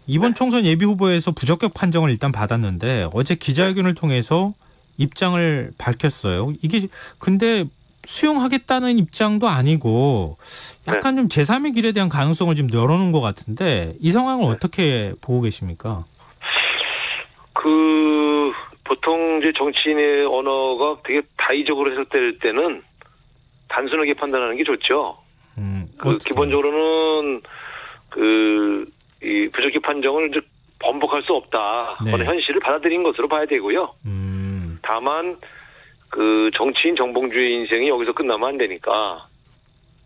이번 총선 예비후보에서 부적격 판정을 일단 받았는데 어제 기자회견을 통해서 입장을 밝혔어요. 이게 근데 수용하겠다는 입장도 아니고 약간 좀 제3의 길에 대한 가능성을 좀 열어놓은 것 같은데 이 상황을 어떻게 보고 계십니까? 보통 이제 정치인의 언어가 되게 다의적으로 해석될 때는 단순하게 판단하는 게 좋죠. 기본적으로는 이 부적격 판정을 이제 번복할 수 없다. 네. 그런 현실을 받아들인 것으로 봐야 되고요. 다만 정치인 정봉주의 인생이 여기서 끝나면 안 되니까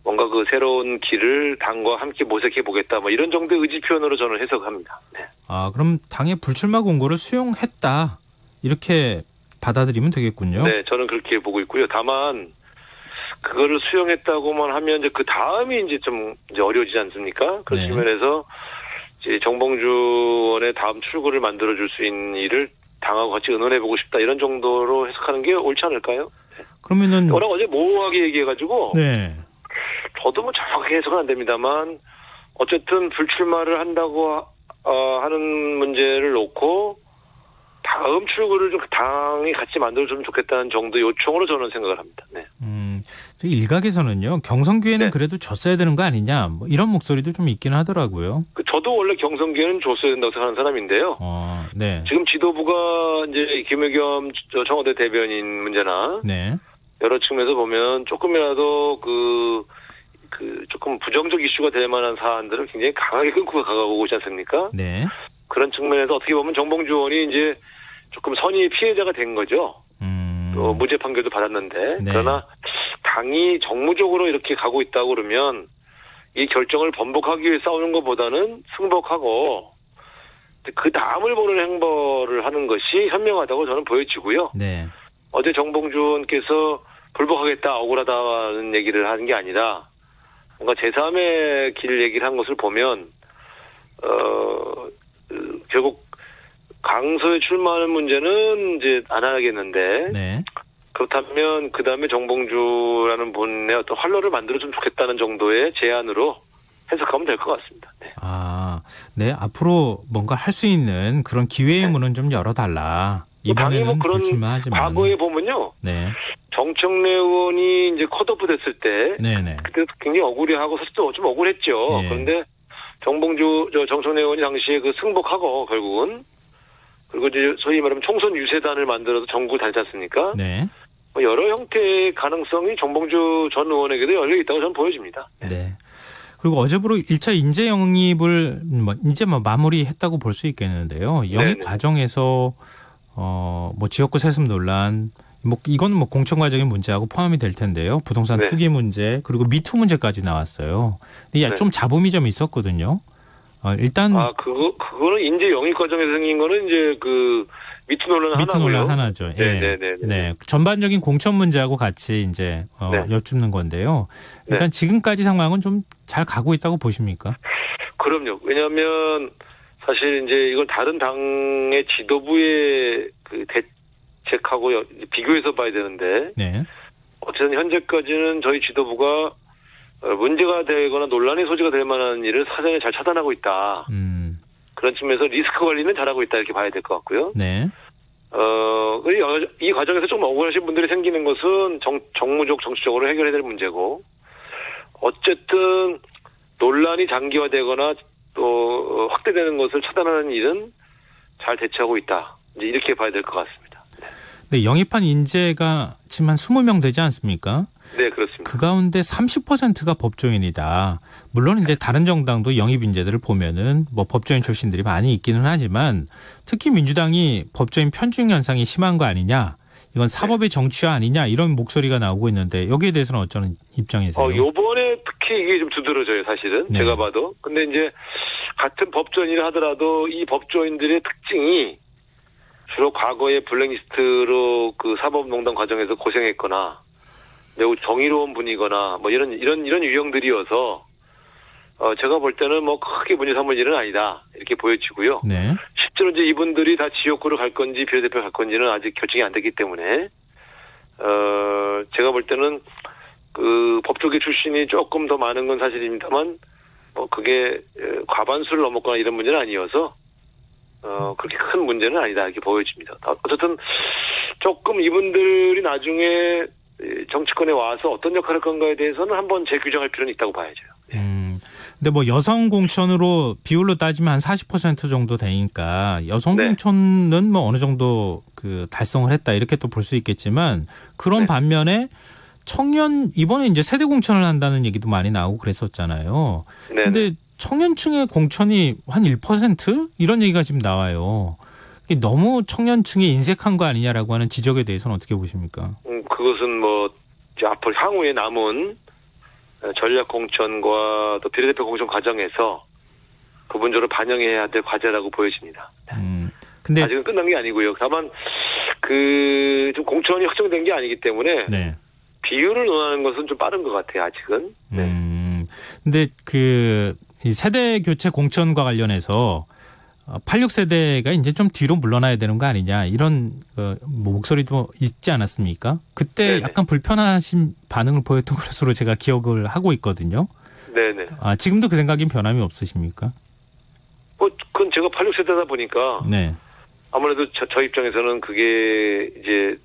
뭔가 그 새로운 길을 당과 함께 모색해 보겠다. 뭐 이런 정도의 의지 표현으로 저는 해석합니다. 네. 아, 그럼 당의 불출마 공고를 수용했다. 이렇게 받아들이면 되겠군요. 네, 저는 그렇게 보고 있고요. 다만 그거를 수용했다고만 하면 이제 그 다음이 이제 좀 이제 어려워지지 않습니까? 그런 측면에서 이제 정봉주 의원의 다음 출구를 만들어줄 수 있는 일을 당하고 같이 의논해보고 싶다. 이런 정도로 해석하는 게 옳지 않을까요? 네. 그러면은 워낙 어제 모호하게 얘기해가지고 네. 저도 뭐 정확하게 해석은 안 됩니다만 어쨌든 불출마를 한다고 하는 문제를 놓고 다음 출구를 좀 당이 같이 만들어주면 좋겠다는 정도의 요청으로 저는 생각을 합니다. 네. 일각에서는요. 경선기회는 그래도 줬어야 되는 거 아니냐 뭐 이런 목소리도 좀 있긴 하더라고요. 저도 원래 경선기회는 줬어야 된다고 생각하는 사람인데요. 네. 지금 지도부가 이제 김의겸 청와대 대변인 문제나 여러 측면에서 보면 조금이라도 그 조금 부정적 이슈가 될 만한 사안들을 굉장히 강하게 끊고 가고 있지 않습니까? 네. 그런 측면에서 어떻게 보면 정봉주 의원이 이제 조금 선의의 피해자가 된 거죠. 또 무죄 판결도 받았는데 그러나 당이 정무적으로 이렇게 가고 있다고 그러면 이 결정을 번복하기 위해 싸우는 것보다는 승복하고 그 다음을 보는 행보를 하는 것이 현명하다고 저는 보여지고요. 네. 어제 정봉주 의원께서 불복하겠다 억울하다는 얘기를 하는 게 아니라 뭔가 제3의 길 얘기를 한 것을 보면 결국 강서에 출마하는 문제는 이제 안 하겠는데 그렇다면 그 다음에 정봉주라는 분의 어떤 활로를 만들어주면 좋겠다는 정도의 제안으로 해석하면 될 것 같습니다. 네. 네. 앞으로 뭔가 할 수 있는 그런 기회의 문은 좀 열어달라. 이번에는 뭐 그런 불출마하지만 과거에 보면요. 정청래 의원이 이제 컷오프 됐을 때 그때 굉장히 억울해하고 사실 좀 억울했죠. 그런데 정청래 의원이 당시에 그 승복하고 결국은 그리고 이제 소위 말하면 총선 유세단을 만들어서 전국을 다녔지 않습니까? 뭐 여러 형태의 가능성이 정봉주 전 의원에게도 열려 있다고 저는 보여집니다. 네. 그리고 어제부로 1차 인재 영입을 이제 마무리했다고 볼 수 있겠는데요. 영입 과정에서 뭐 지역구 세습 논란, 이건 공천 과정의 문제하고 포함이 될 텐데요. 부동산 투기 문제 그리고 미투 문제까지 나왔어요. 근데 좀 자범이 좀 있었거든요. 일단 그거는 인재 영입 과정에서 생긴 거는 이제 그 미투 논란 하나죠. 네. 전반적인 공천 문제하고 같이 이제 엿줍는 건데요. 일단 지금까지 상황은 좀 잘 가고 있다고 보십니까? 그럼요. 왜냐하면 사실 이제 이걸 다른 당의 지도부의 그 대책하고 비교해서 봐야 되는데 어쨌든 현재까지는 저희 지도부가 문제가 되거나 논란의 소지가 될 만한 일을 사전에 잘 차단하고 있다. 그런 측면에서 리스크 관리는 잘하고 있다 이렇게 봐야 될 것 같고요. 이 과정에서 좀 억울하신 분들이 생기는 것은 정무적 정치적으로 해결해야 될 문제고 어쨌든 논란이 장기화되거나 또 확대되는 것을 차단하는 일은 잘 대처하고 있다. 이제 이렇게 봐야 될 것 같습니다. 네, 영입한 인재가 지금 한 20명 되지 않습니까? 네, 그렇습니다. 그 가운데 30%가 법조인이다. 물론 이제 다른 정당도 영입 인재들을 보면은 뭐 법조인 출신들이 많이 있기는 하지만 특히 민주당이 법조인 편중 현상이 심한 거 아니냐. 이건 사법의 정치화 아니냐 이런 목소리가 나오고 있는데 여기에 대해서는 어쩌는 입장이세요? 요번에 특히 이게 좀 두드러져요, 사실은. 제가 봐도. 근데 이제 같은 법조인이라 하더라도 이 법조인들의 특징이 주로 과거에 블랙리스트로 그 사법농단 과정에서 고생했거나 매우 정의로운 분이거나 뭐 이런 유형들이어서 제가 볼 때는 뭐 크게 문제 삼을 일은 아니다 이렇게 보여지고요. 실제로 이제 이분들이 다 지역구로 갈 건지 비례대표 갈 건지는 아직 결정이 안 됐기 때문에 제가 볼 때는 그 법조계 출신이 조금 더 많은 건 사실입니다만 뭐 그게 과반수를 넘었거나 이런 문제는 아니어서 그렇게 큰 문제는 아니다 이렇게 보여집니다. 어쨌든 조금 이분들이 나중에 정치권에 와서 어떤 역할을 할 건가에 대해서는 한번 재규정할 필요는 있다고 봐야죠. 근데 뭐 여성 공천으로 비율로 따지면 한 40% 정도 되니까 여성 공천은 뭐 어느 정도 그 달성을 했다 이렇게 또 볼 수 있겠지만 그런 반면에 청년 이번에 이제 세대 공천을 한다는 얘기도 많이 나오고 그랬었잖아요. 근데 청년층의 공천이 한 1% 이런 얘기가 지금 나와요. 너무 청년층이 인색한 거 아니냐라고 하는 지적에 대해서는 어떻게 보십니까? 그것은 뭐 앞으로 향후에 남은 전략 공천과 또 비례대표 공천 과정에서 부분적으로 반영해야 될 과제라고 보여집니다. 근데 아직은 끝난 게 아니고요. 다만 좀 공천이 확정된 게 아니기 때문에 네. 비율을 논하는 것은 좀 빠른 것 같아요. 아직은. 네. 근데 이 세대 교체 공천과 관련해서 86세대가 이제 좀 뒤로 물러나야 되는 거 아니냐 이런 목소리도 있지 않았습니까? 그때 네네. 약간 불편하신 반응을 보였던 것으로 제가 기억을 하고 있거든요. 네네. 지금도 그 생각엔 변함이 없으십니까? 그건 제가 86세대다 보니까. 네. 아무래도 저 입장에서는 그게 이제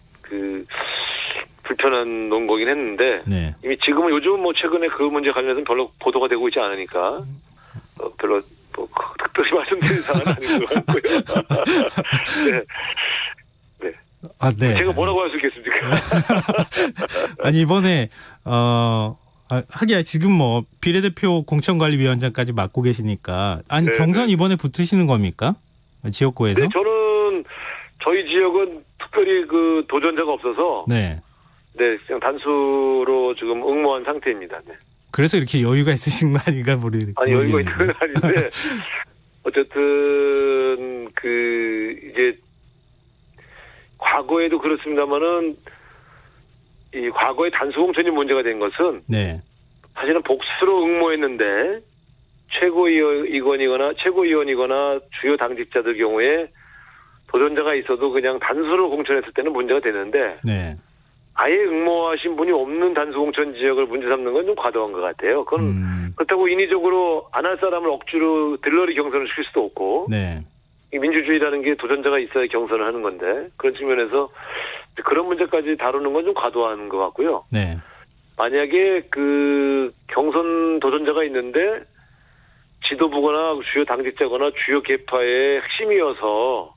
불편한 논거긴 했는데. 네. 이미 지금은 요즘 최근에 그 문제 관련해서는 별로 보도가 되고 있지 않으니까. 별로 특별히 말씀드릴 사항은 아닌 것 같고요. 네. 네. 네. 제가 뭐라고 할 수 있겠습니까? 아니 이번에 하기야 지금 비례대표 공천관리위원장까지 맡고 계시니까 네, 경선 이번에 붙으시는 겁니까? 지역구에서? 네, 저는 저희 지역은 특별히 도전자가 없어서 네, 그냥 단수로 지금 응모한 상태입니다. 네. 그래서 이렇게 여유가 있으신 거 아닌가 모르겠는데. 아니 여유가 있는 건 아닌데 어쨌든 이제 과거에도 그렇습니다만은 이 과거에 단수 공천이 문제가 된 것은 네. 사실은 복수로 응모했는데 최고위원이거나 주요 당직자들 경우에 도전자가 있어도 그냥 단수로 공천했을 때는 문제가 되는데 네. 아예 응모하신 분이 없는 단수 공천 지역을 문제 삼는 건 좀 과도한 것 같아요. 그건 그렇다고 인위적으로 안 할 사람을 억지로 들러리 경선을 시킬 수도 없고 네. 이 민주주의라는 게 도전자가 있어야 경선을 하는 건데 그런 측면에서 그런 문제까지 다루는 건 좀 과도한 것 같고요. 네. 만약에 경선 도전자가 있는데 지도부거나 주요 당직자거나 주요 계파의 핵심이어서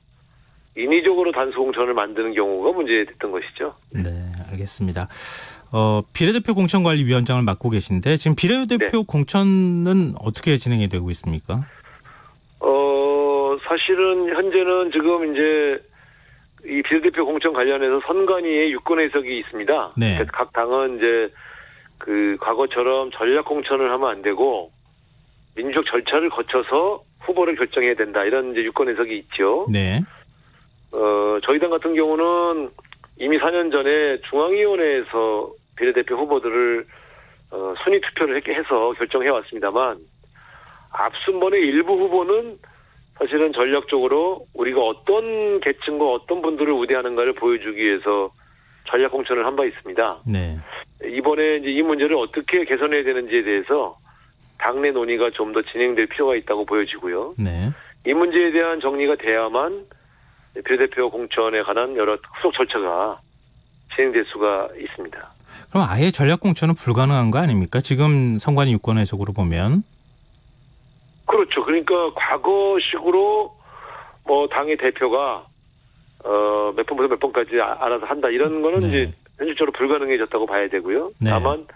인위적으로 단수 공천을 만드는 경우가 문제됐던 것이죠. 네, 알겠습니다. 비례대표 공천관리위원장을 맡고 계신데 지금 비례대표 네. 공천은 어떻게 진행이 되고 있습니까? 사실은 현재는 지금 이제 이 비례대표 공천 관련해서 선관위에 유권해석이 있습니다. 네. 그래서 각 당은 이제 과거처럼 전략 공천을 하면 안 되고 민주적 절차를 거쳐서 후보를 결정해야 된다 이런 이제 유권해석이 있죠. 네. 저희 당 같은 경우는 이미 4년 전에 중앙위원회에서 비례대표 후보들을 순위 투표를 해서 결정해 왔습니다만 앞순번의 일부 후보는 사실은 전략적으로 우리가 어떤 계층과 어떤 분들을 우대하는가를 보여주기 위해서 전략 공천을 한 바 있습니다. 네. 이번에 이제 이 문제를 어떻게 개선해야 되는지에 대해서 당내 논의가 좀 더 진행될 필요가 있다고 보여지고요. 네. 이 문제에 대한 정리가 돼야만 비례대표 공천에 관한 여러 후속 절차가 진행될 수가 있습니다. 그럼 아예 전략 공천은 불가능한 거 아닙니까? 지금 선관위 유권 해석으로 보면. 그렇죠. 그러니까 과거식으로 당의 대표가 몇 번부터 몇 번까지 알아서 한다 이런 거는 네. 이제 현실적으로 불가능해졌다고 봐야 되고요. 네. 다만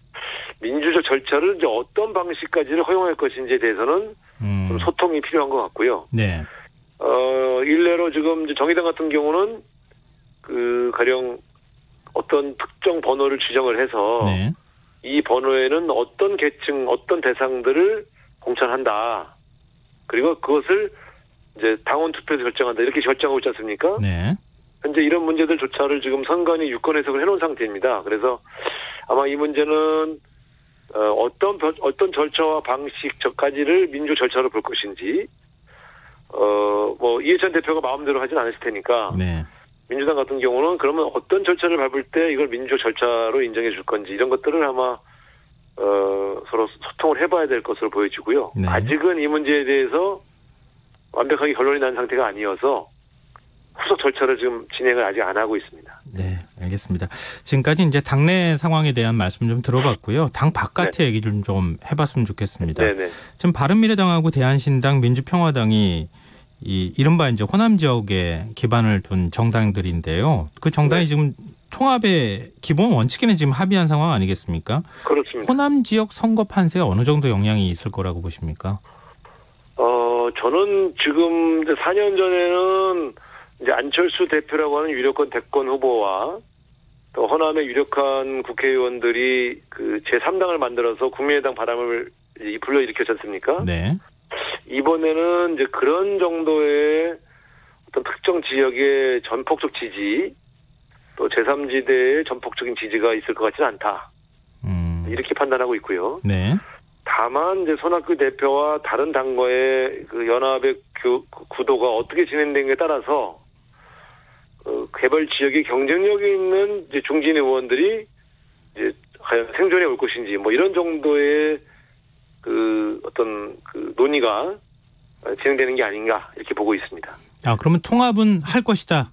민주적 절차를 이제 어떤 방식까지를 허용할 것인지에 대해서는 좀 소통이 필요한 것 같고요. 네. 일례로 지금 이제 정의당 같은 경우는 가령 어떤 특정 번호를 지정을 해서 네. 이 번호에는 어떤 계층, 어떤 대상들을 공천한다. 그리고 그것을 이제 당원 투표에서 결정한다. 이렇게 결정하고 있지 않습니까? 네. 현재 이런 문제들조차를 지금 선관위 유권 해석을 해놓은 상태입니다. 그래서 아마 이 문제는 어떤 절차와 방식까지를 민주 절차로 볼 것인지 이해찬 대표가 마음대로 하진 않으실 테니까 네. 민주당 같은 경우는 그러면 어떤 절차를 밟을 때 이걸 민주 절차로 인정해 줄 건지 이런 것들을 아마 서로 소통을 해봐야 될 것으로 보여지고요. 네. 아직은 이 문제에 대해서 완벽하게 결론이 난 상태가 아니어서 후속 절차를 지금 진행을 아직 안 하고 있습니다. 네, 알겠습니다. 지금까지 이제 당내 상황에 대한 말씀 좀 들어봤고요. 당 바깥의 네. 얘기를 좀 해봤으면 좋겠습니다. 네네. 지금 바른미래당하고 대한신당, 민주평화당이 이른바 이제 호남 지역에 기반을 둔 정당들인데요. 그 정당이 네. 지금 통합의 기본 원칙에는 지금 합의한 상황 아니겠습니까? 그렇습니다. 호남 지역 선거 판세에 어느 정도 영향이 있을 거라고 보십니까? 저는 지금 이제 4년 전에는 이제 안철수 대표라고 하는 유력권 대권 후보와 또 호남의 유력한 국회의원들이 그 제3당을 만들어서 국민의당 바람을 불러일으켰지 않습니까? 네. 이번에는 이제 그런 정도의 어떤 특정 지역의 전폭적 지지, 또 제3지대의 전폭적인 지지가 있을 것 같지는 않다. 이렇게 판단하고 있고요. 네. 다만 이제 손학규 대표와 다른 당과의 그 연합의 구도가 어떻게 진행되는지에 따라서 개발 지역에 경쟁력이 있는 이제 중진 의원들이 이제 과연 생존해 올 것인지 뭐 이런 정도의 그 어떤 그 논의가 진행되는 게 아닌가 이렇게 보고 있습니다. 아, 그러면 통합은 할 것이다.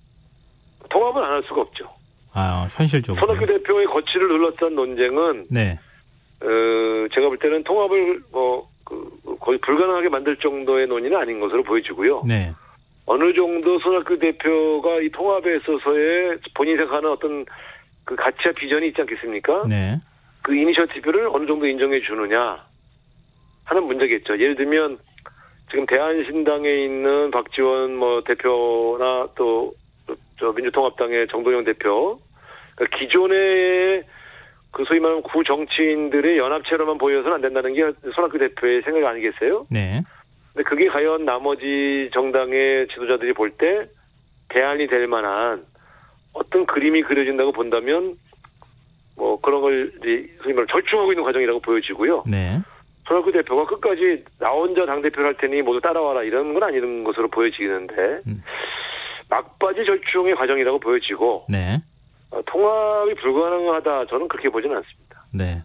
통합은 안 할 수가 없죠. 아, 현실적으로. 손학규 대표의 거취를 둘러싼 논쟁은 네. 제가 볼 때는 통합을 거의 불가능하게 만들 정도의 논의는 아닌 것으로 보여지고요. 네. 어느 정도 손학규 대표가 이 통합에 있어서의 본인이 생각하는 어떤 그 가치와 비전이 있지 않겠습니까? 네. 그 이니셔티브를 어느 정도 인정해 주느냐 하는 문제겠죠. 예를 들면 지금 대한신당에 있는 박지원 대표나 또 민주통합당의 정동영 대표, 그러니까 기존의 그 소위 말하는 구정치인들의 연합체로만 보여서는 안 된다는 게 손학규 대표의 생각 아니겠어요? 네. 근데 그게 과연 나머지 정당의 지도자들이 볼 때 대안이 될 만한 어떤 그림이 그려진다고 본다면 그런 걸 소위 말하는 절충하고 있는 과정이라고 보여지고요. 네. 손학규 대표가 끝까지 나 혼자 당대표를 할 테니 모두 따라와라 이런 건 아닌 것으로 보여지는데 막바지 절충의 과정이라고 보여지고 네. 통합이 불가능하다 저는 그렇게 보지는 않습니다. 네.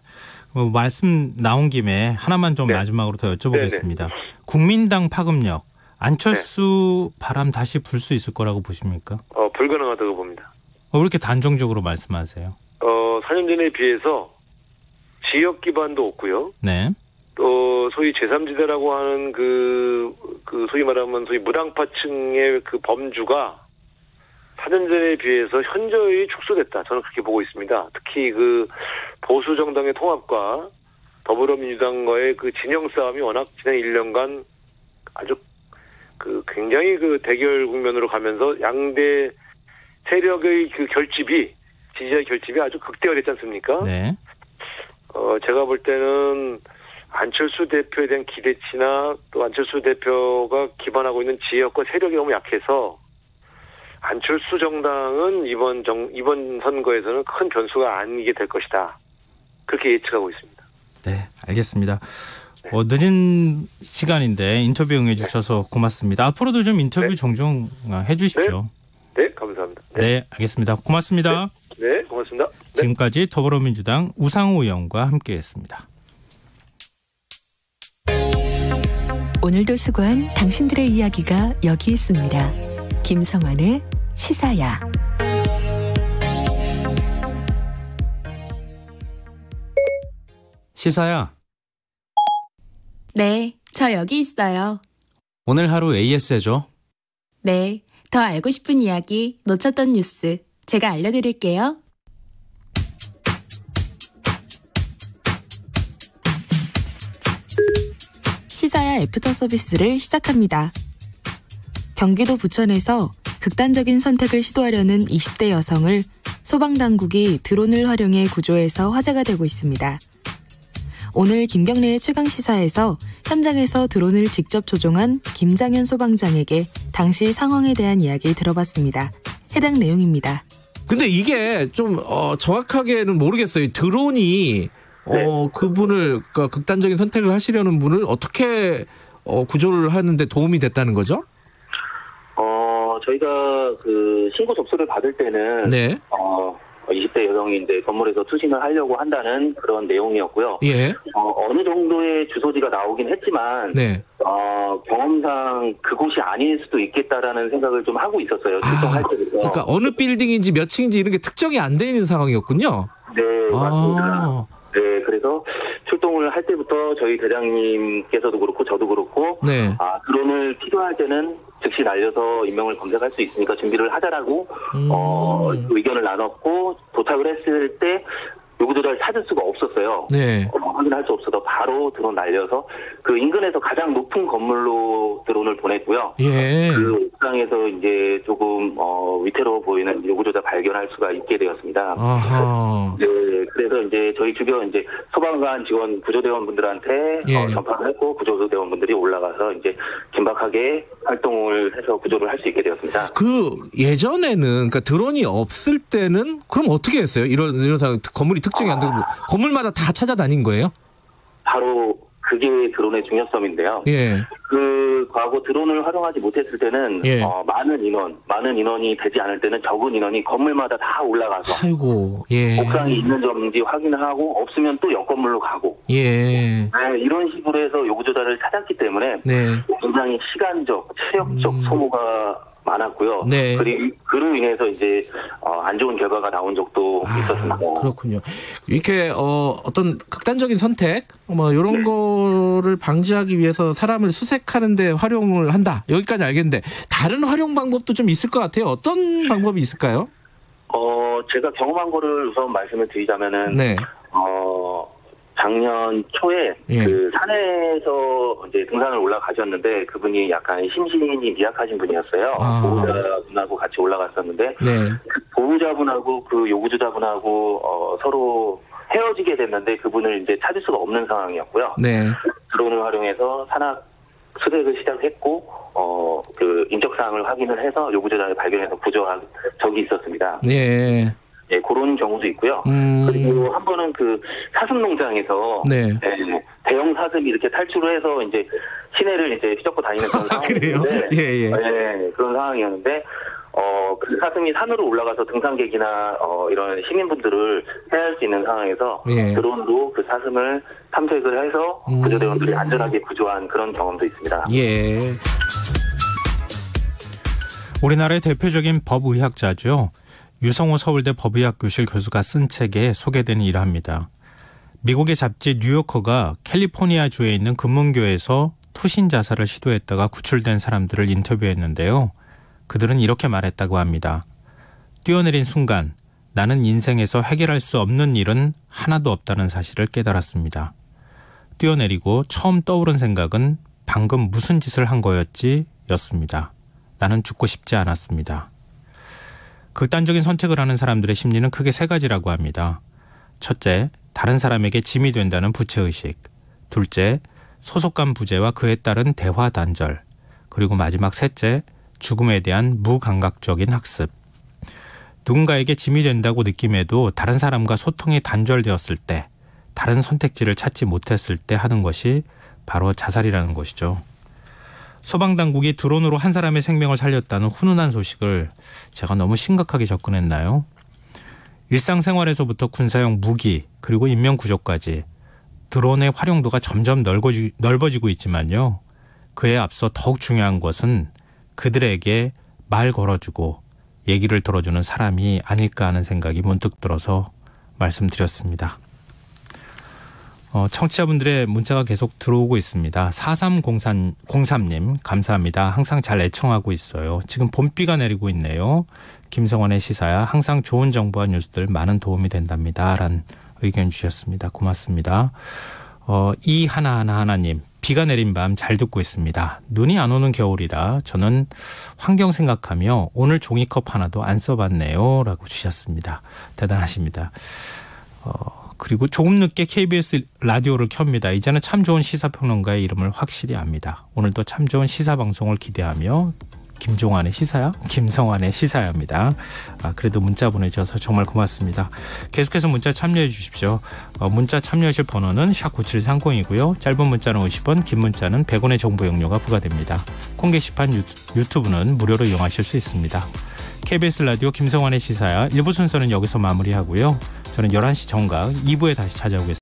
말씀 나온 김에 하나만 좀 마지막으로 더 여쭤보겠습니다. 네네. 국민당 파급력 안철수 바람 다시 불 수 있을 거라고 보십니까? 불가능하다고 봅니다. 왜 이렇게 단정적으로 말씀하세요? 4년 전에 비해서 지역 기반도 없고요. 네. 또 소위 제3지대라고 하는 그 소위 말하면 소위 무당파층의 그 범주가 4년 전에 비해서 현저히 축소됐다. 저는 그렇게 보고 있습니다. 특히 그 보수 정당의 통합과 더불어민주당과의 그 진영 싸움이 워낙 지난 1년간 아주 그 굉장히 그 대결 국면으로 가면서 양대 세력의 그 결집이 지지자의 결집이 아주 극대화됐지 않습니까? 네. 제가 볼 때는 안철수 대표에 대한 기대치나 또 안철수 대표가 기반하고 있는 지역과 세력이 너무 약해서 안철수 정당은 이번 선거에서는 큰 변수가 아니게 될 것이다. 그렇게 예측하고 있습니다. 네, 알겠습니다. 네. 늦은 시간인데 인터뷰 응해주셔서 고맙습니다. 앞으로도 좀 인터뷰 종종 해주십시오. 네, 감사합니다. 네, 알겠습니다. 고맙습니다. 네, 고맙습니다. 네. 지금까지 더불어민주당 우상호 의원과 함께했습니다. 오늘도 수고한 당신들의 이야기가 여기 있습니다. 김성환의 시사야. 시사야. 네, 저 여기 있어요. 오늘 하루 AS 해줘. 네, 더 알고 싶은 이야기, 놓쳤던 뉴스 제가 알려드릴게요. 시사야 애프터 서비스를 시작합니다. 경기도 부천에서 극단적인 선택을 시도하려는 20대 여성을 소방당국이 드론을 활용해 구조해서 화제가 되고 있습니다. 오늘 김경래의 최강시사에서 현장에서 드론을 직접 조종한 김장현 소방장에게 당시 상황에 대한 이야기를 들어봤습니다. 해당 내용입니다. 근데 이게 좀 정확하게는 모르겠어요. 드론이 그분을 그러니까 극단적인 선택을 하시려는 분을 어떻게 구조를 하는데 도움이 됐다는 거죠? 저희가 그 신고 접수를 받을 때는 20대 여성인데 건물에서 투신을 하려고 한다는 그런 내용이었고요. 예. 어느 정도의 주소지가 나오긴 했지만 경험상 그곳이 아닐 수도 있겠다라는 생각을 좀 하고 있었어요. 출동할 때부터. 그러니까 어느 빌딩인지 몇 층인지 이런 게 특정이 안 돼 있는 상황이었군요. 네, 맞습니다. 네, 그래서 출동을 할 때부터 저희 대장님께서도 그렇고 저도 그렇고 드론을 필요할 때는 즉시 날려서 인명을 검색할 수 있으니까 준비를 하자라고 의견을 나눴고 도착을 했을 때 누구도 찾을 수가 없었어요. 네. 확인할 수 없어서 바로 드론 날려서 그 인근에서 가장 높은 건물로 드론을 보냈고요. 예. 그 옥상에서 이제 조금 위태로워 보이는 요구조자 발견할 수가 있게 되었습니다. 아하. 네, 그래서 이제 저희 주변 이제 소방관 직원 구조대원분들한테 전파를 했고 구조대원분들이 올라가서 이제 긴박하게 활동을 해서 구조를 할 수 있게 되었습니다. 그 예전에는 그러니까 드론이 없을 때는 그럼 어떻게 했어요? 이런 상황 건물이 특징이 안 되고 건물마다 다 찾아다닌 거예요? 바로 그게 드론의 중요성인데요. 예. 그 과거 드론을 활용하지 못했을 때는 많은 인원이 되지 않을 때는 적은 인원이 건물마다 다 올라가서 아이고, 예. 옥상이 있는 점인지 확인하고 없으면 또 옆 건물로 가고 예. 네, 이런 식으로 해서 요구조자를 찾았기 때문에 네. 굉장히 시간적, 체력적 소모가 많았고요. 네. 그로 인해서 이제 안 좋은 결과가 나온 적도 있었습니다. 그렇군요. 이렇게 어떤 극단적인 선택 뭐 이런 거를 방지하기 위해서 사람을 수색하는데 활용을 한다. 여기까지 알겠는데 다른 활용 방법도 좀 있을 것 같아요. 어떤 방법이 있을까요? 제가 경험한 거를 우선 말씀을 드리자면은 네. 작년 초에 그 산에서 이제 등산을 올라가셨는데 그분이 약간 심신이 미약하신 분이었어요. 보호자분하고 같이 올라갔었는데 그 보호자분하고 그 요구조자분하고 서로 헤어지게 됐는데 그분을 이제 찾을 수가 없는 상황이었고요. 네. 드론을 활용해서 산악 수색을 시작했고 그 인적 사항을 확인을 해서 요구조자를 발견해서 구조한 적이 있었습니다. 네. 네, 그런 경우도 있고요. 그리고 한 번은 그 사슴 농장에서 대형 사슴이 이렇게 탈출을 해서 이제 시내를 이제 휘젓고 다니는 그런 상황이었는데, 예. 네, 그런 상황이었는데, 그 사슴이 산으로 올라가서 등산객이나 이런 시민분들을 해할 수 있는 상황에서 드론으로 그 사슴을 탐색을 해서 구조대원들이 안전하게 구조한 그런 경험도 있습니다. 예. 우리나라의 대표적인 법의학자죠. 유성호 서울대 법의학 교실 교수가 쓴 책에 소개되는 일화입니다. 미국의 잡지 뉴요커가 캘리포니아주에 있는 금문교에서 투신 자살을 시도했다가 구출된 사람들을 인터뷰했는데요. 그들은 이렇게 말했다고 합니다. 뛰어내린 순간 나는 인생에서 해결할 수 없는 일은 하나도 없다는 사실을 깨달았습니다. 뛰어내리고 처음 떠오른 생각은 방금 무슨 짓을 한 거였지? 였습니다. 나는 죽고 싶지 않았습니다. 극단적인 선택을 하는 사람들의 심리는 크게 세 가지라고 합니다. 첫째, 다른 사람에게 짐이 된다는 부채의식. 둘째, 소속감 부재와 그에 따른 대화 단절. 그리고 마지막 셋째, 죽음에 대한 무감각적인 학습. 누군가에게 짐이 된다고 느낌에도 다른 사람과 소통이 단절되었을 때, 다른 선택지를 찾지 못했을 때 하는 것이 바로 자살이라는 것이죠. 소방당국이 드론으로 한 사람의 생명을 살렸다는 훈훈한 소식을 제가 너무 심각하게 접근했나요? 일상생활에서부터 군사용 무기 그리고 인명구조까지 드론의 활용도가 점점 넓어지고 있지만요. 그에 앞서 더욱 중요한 것은 그들에게 말 걸어주고 얘기를 들어주는 사람이 아닐까 하는 생각이 문득 들어서 말씀드렸습니다. 청취자분들의 문자가 계속 들어오고 있습니다. 4303님 감사합니다. 항상 잘 애청하고 있어요. 지금 봄비가 내리고 있네요. 김성환의 시사야 항상 좋은 정보와 뉴스들 많은 도움이 된답니다. 라는 의견 주셨습니다. 고맙습니다. 이하나하나님 비가 내린 밤 잘 듣고 있습니다. 눈이 안 오는 겨울이라 저는 환경 생각하며 오늘 종이컵 하나도 안 써봤네요. 라고 주셨습니다. 대단하십니다. 그리고 조금 늦게 KBS 라디오를 켭니다. 이제는 참 좋은 시사평론가의 이름을 확실히 압니다. 오늘도 참 좋은 시사방송을 기대하며 김종환의 시사야? 김성환의 시사야입니다. 그래도 문자 보내주셔서 정말 고맙습니다. 계속해서 문자 참여해 주십시오. 문자 참여하실 번호는 샵9730이고요. 짧은 문자는 50원, 긴 문자는 100원의 정보 용료가 부과됩니다. 콩 게시판 유튜브는 무료로 이용하실 수 있습니다. KBS 라디오 김성환의 시사야 1부 순서는 여기서 마무리하고요. 저는 11시 정각 2부에 다시 찾아오겠습니다.